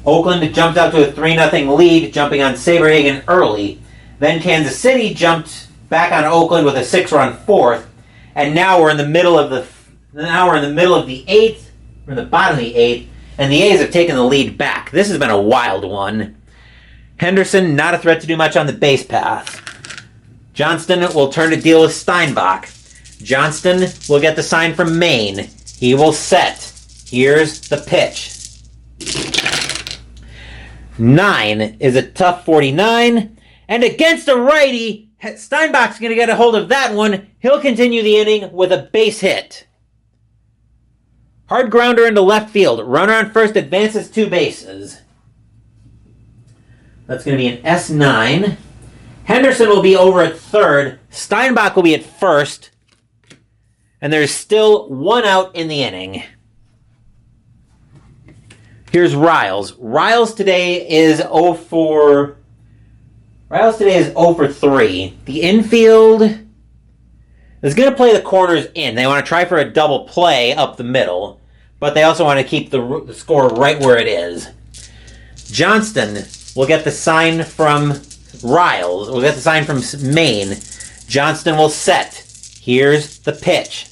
Oakland jumped out to a 3-0 lead, jumping on Saberhagen early. Then Kansas City jumped back on Oakland with a 6-run fourth, and now we're in the middle of the 8th, we're in the bottom of the 8th, and the A's have taken the lead back. This has been a wild one. Henderson not a threat to do much on the base path. Johnston will turn to deal with Steinbach. Johnston will get the sign from Maine. He will set. Here's the pitch. 9 is a tough 49. And against a righty, Steinbach's going to get a hold of that one. He'll continue the inning with a base hit. Hard grounder into left field. Runner on first advances 2 bases. That's going to be an S9. Henderson will be over at third. Steinbach will be at first. And there's still 1 out in the inning. Here's Riles. Riles today is 0 for 3. The infield is going to play the corners in. They want to try for a double play up the middle, but they also want to keep the score right where it is. Johnston will get the sign from Riles. Will get the sign from Maine. Johnston will set. Here's the pitch.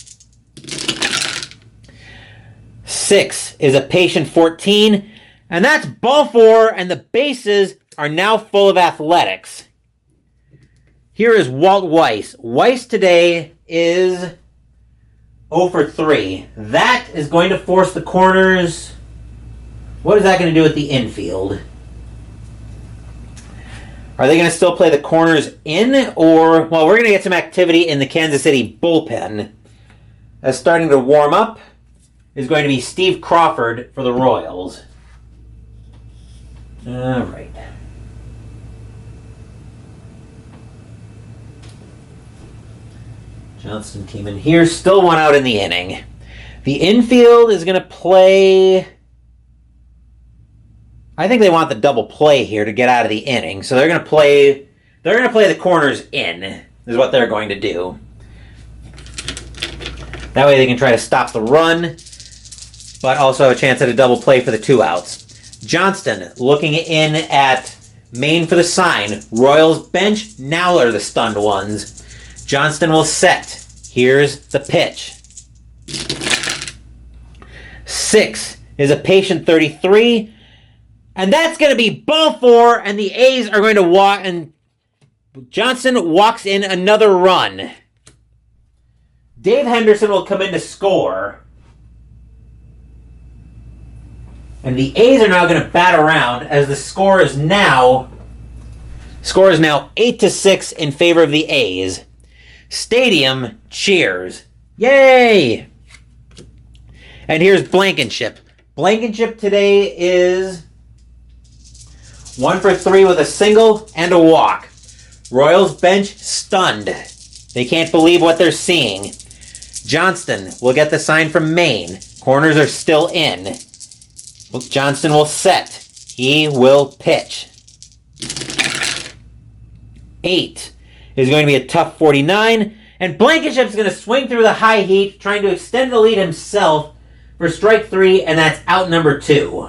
6 is a patient 14, and that's ball 4, and the bases are now full of Athletics. Here is Walt Weiss. Weiss today is 0 for 3. That is going to force the corners. What is that going to do with the infield? Are they going to still play the corners in, or... Well, we're going to get some activity in the Kansas City bullpen. As starting to warm up is going to be Steve Crawford for the Royals. All right. Johnston came in here. Still 1 out in the inning. The infield is going to play... I think they want the double play here to get out of the inning. So they're going to play the corners in, is what they're going to do. That way they can try to stop the run, but also have a chance at a double play for the 2 outs. Johnston looking in at Maine for the sign. Royals bench, now are the stunned ones. Johnston will set. Here's the pitch. 6 is a patient 33. And that's going to be ball 4, and the A's are going to walk, and Johnson walks in another run. Dave Henderson will come in to score. And the A's are now going to bat around as the score is now 8-6 in favor of the A's. Stadium cheers. Yay! And here's Blankenship. Blankenship today is 1 for 3 with a single and a walk. Royals bench stunned. They can't believe what they're seeing. Johnston will get the sign from Maine. Corners are still in. Johnston will set. He will pitch. 8 is going to be a tough 49. And Blankenship's going to swing through the high heat, trying to extend the lead himself for strike 3, and that's out number 2.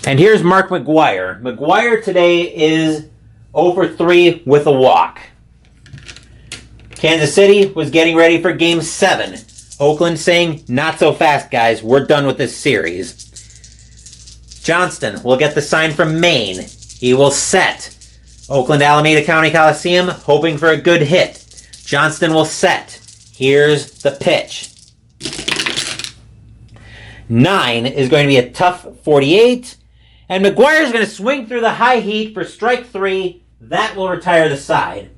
And here's Mark McGwire. McGwire today is 0 for 3 with a walk. Kansas City was getting ready for Game 7. Oakland saying, not so fast, guys. We're done with this series. Johnston will get the sign from Maine. He will set. Oakland Alameda County Coliseum hoping for a good hit. Johnston will set. Here's the pitch. 9 is going to be a tough 48. And McGuire's going to swing through the high heat for strike 3. That will retire the side.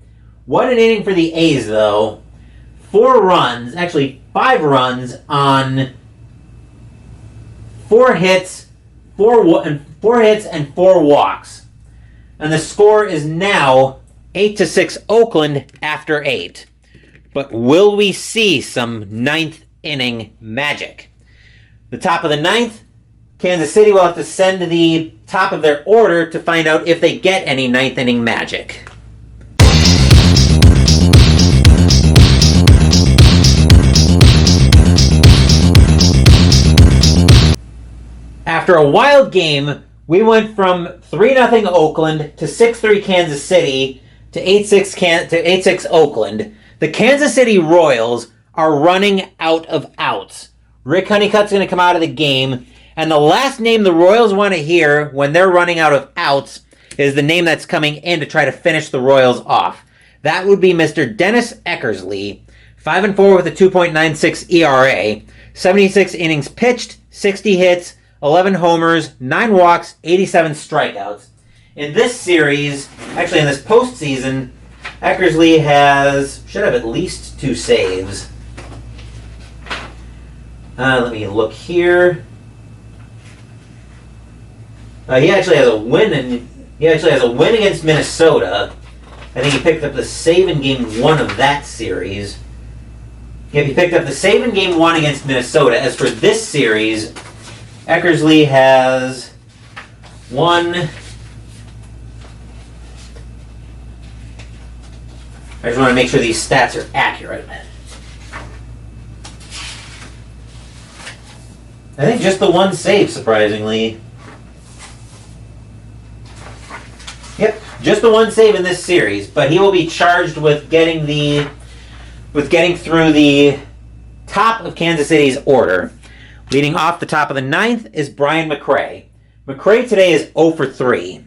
What an inning for the A's, though. 5 runs on 4 hits, 4 and 4 walks. And the score is now 8-6 Oakland after 8. But will we see some 9th inning magic? The top of the 9th, Kansas City will have to send the top of their order to find out if they get any 9th inning magic. After a wild game, we went from 3-0 Oakland to 6-3 Kansas City to 8-6 Oakland. The Kansas City Royals are running out of outs. Rick Honeycutt's going to come out of the game, and the last name the Royals want to hear when they're running out of outs is the name that's coming in to try to finish the Royals off. That would be Mr. Dennis Eckersley, 5-4 with a 2.96 ERA, 76 innings pitched, 60 hits, 11 homers, 9 walks, 87 strikeouts. In this series, actually in this postseason, Eckersley should have at least 2 saves. Let me look here. He actually has a win against Minnesota. I think he picked up the save in Game 1 of that series. Yeah, he picked up the save in Game 1 against Minnesota. As for this series, Eckersley has won. I just want to make sure these stats are accurate. I think just the 1 save, surprisingly. Yep, just the 1 save in this series, but he will be charged with getting through the top of Kansas City's order. Leading off the top of the 9th is Brian McRae. McRae today is 0 for 3.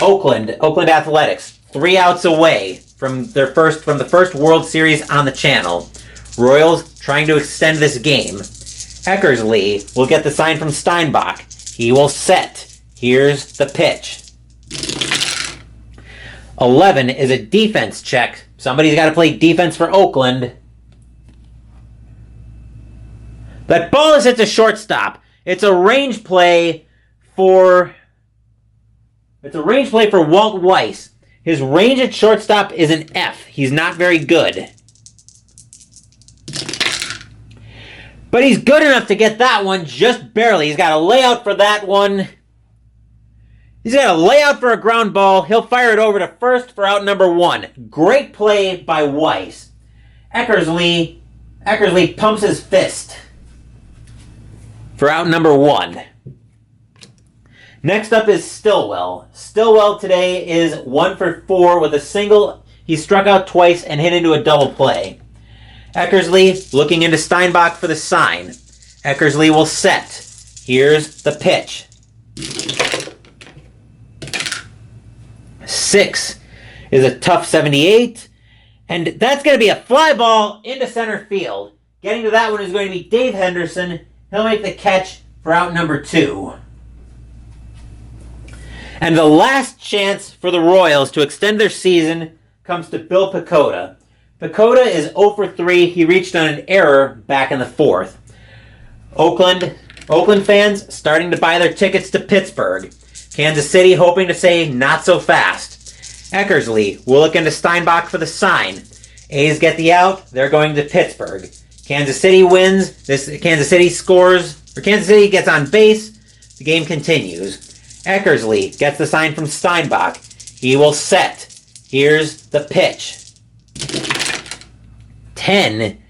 Oakland Athletics, 3 outs away from the first World Series on the channel. Royals trying to extend this game. Eckersley will get the sign from Steinbach. He will set. Here's the pitch. 11 is a defense check. Somebody's got to play defense for Oakland. That ball is hit to shortstop. It's a range play for Walt Weiss. His range at shortstop is an F. He's not very good. But he's good enough to get that one just barely. He's got a layout for that one. He's got a layout for a ground ball. He'll fire it over to first for out number 1. Great play by Weiss. Eckersley pumps his fist for out number 1. Next up is Stillwell. Stillwell today is 1 for 4 with a single He struck out twice and hit into a double play. Eckersley looking into Steinbach for the sign. Eckersley will set. Here's the pitch. 6 is a tough 78. And that's going to be a fly ball into center field. Getting to that one is going to be Dave Henderson. He'll make the catch for out number 2. And the last chance for the Royals to extend their season comes to Bill Pecota. Pecota is 0 for 3. He reached on an error back in the 4th. Oakland fans starting to buy their tickets to Pittsburgh. Kansas City hoping to say not so fast. Eckersley will look into Steinbach for the sign. A's get the out. They're going to Pittsburgh. Kansas City wins. Kansas City gets on base. The game continues. Eckersley gets the sign from Steinbach. He will set. Here's the pitch. 10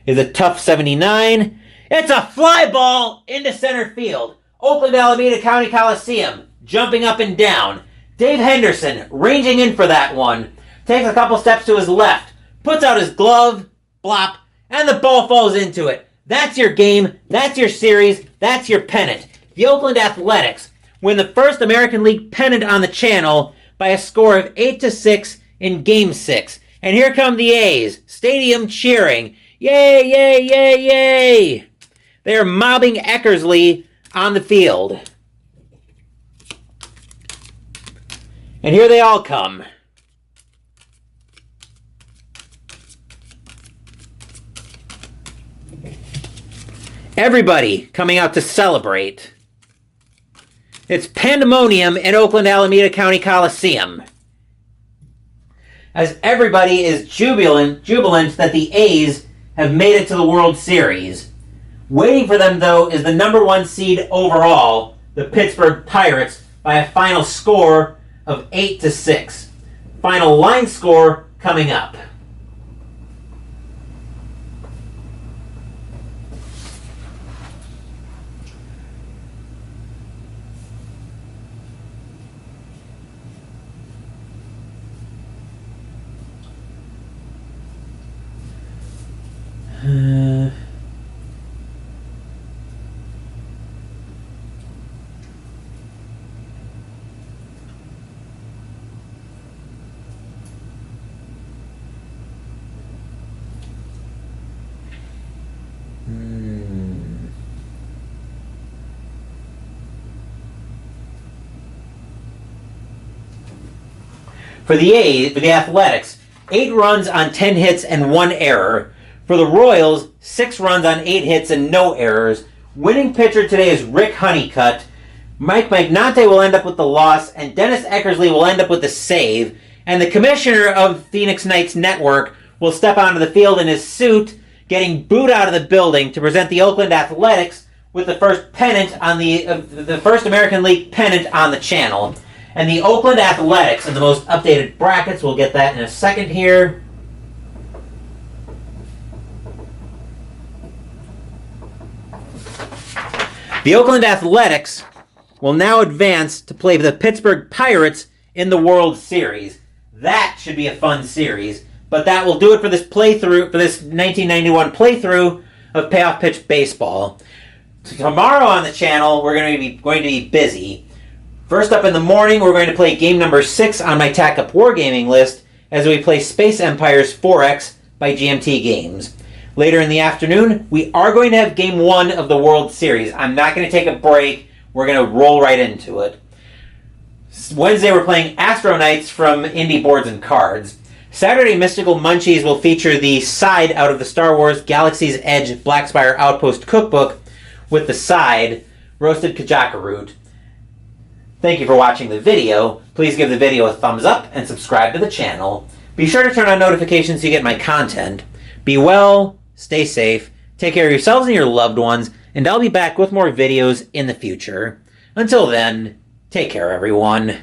is a tough 79. It's a fly ball into center field. Oakland Alameda County Coliseum jumping up and down. Dave Henderson ranging in for that one. Takes a couple steps to his left. Puts out his glove. Blop. And the ball falls into it. That's your game. That's your series. That's your pennant. The Oakland Athletics win the first American League pennant on the channel by a score of 8-6 in Game 6. And here come the A's. Stadium cheering. Yay, yay, yay, yay. They're mobbing Eckersley on the field. And here they all come. Everybody coming out to celebrate. It's pandemonium in Oakland Alameda County Coliseum, as everybody is jubilant that the A's have made it to the World Series. Waiting for them, though, is the number 1 seed overall, the Pittsburgh Pirates, by a final score of 8-6. Final line score coming up. For the Athletics, 8 runs on 10 hits and 1 error. For the Royals, 6 runs on 8 hits and no errors. Winning pitcher today is Rick Honeycutt. Mike Magnante will end up with the loss, and Dennis Eckersley will end up with the save. And the commissioner of Phoenix Knights Network will step onto the field in his suit, getting booed out of the building to present the Oakland Athletics with the first pennant on the first American League pennant on the channel. And the Oakland Athletics in the most updated brackets, we'll get that in a second here. The Oakland Athletics will now advance to play the Pittsburgh Pirates in the World Series. That should be a fun series, but that will do it for this playthrough, for this 1991 playthrough of Payoff Pitch Baseball. Tomorrow on the channel, we're going to be busy. First up in the morning, we're going to play game number 6 on my TAC-UP Wargaming list as we play Space Empires 4X by GMT Games. Later in the afternoon, we are going to have game 1 of the World Series. I'm not going to take a break. We're going to roll right into it. Wednesday, we're playing Astro Knights from Indie Boards and Cards. Saturday, Mystical Munchies will feature the side out of the Star Wars Galaxy's Edge Black Spire Outpost Cookbook with the side, Roasted Kajaka Root. Thank you for watching the video. Please give the video a thumbs up and subscribe to the channel. Be sure to turn on notifications so you get my content. Be well, stay safe, take care of yourselves and your loved ones, and I'll be back with more videos in the future. Until then, take care everyone.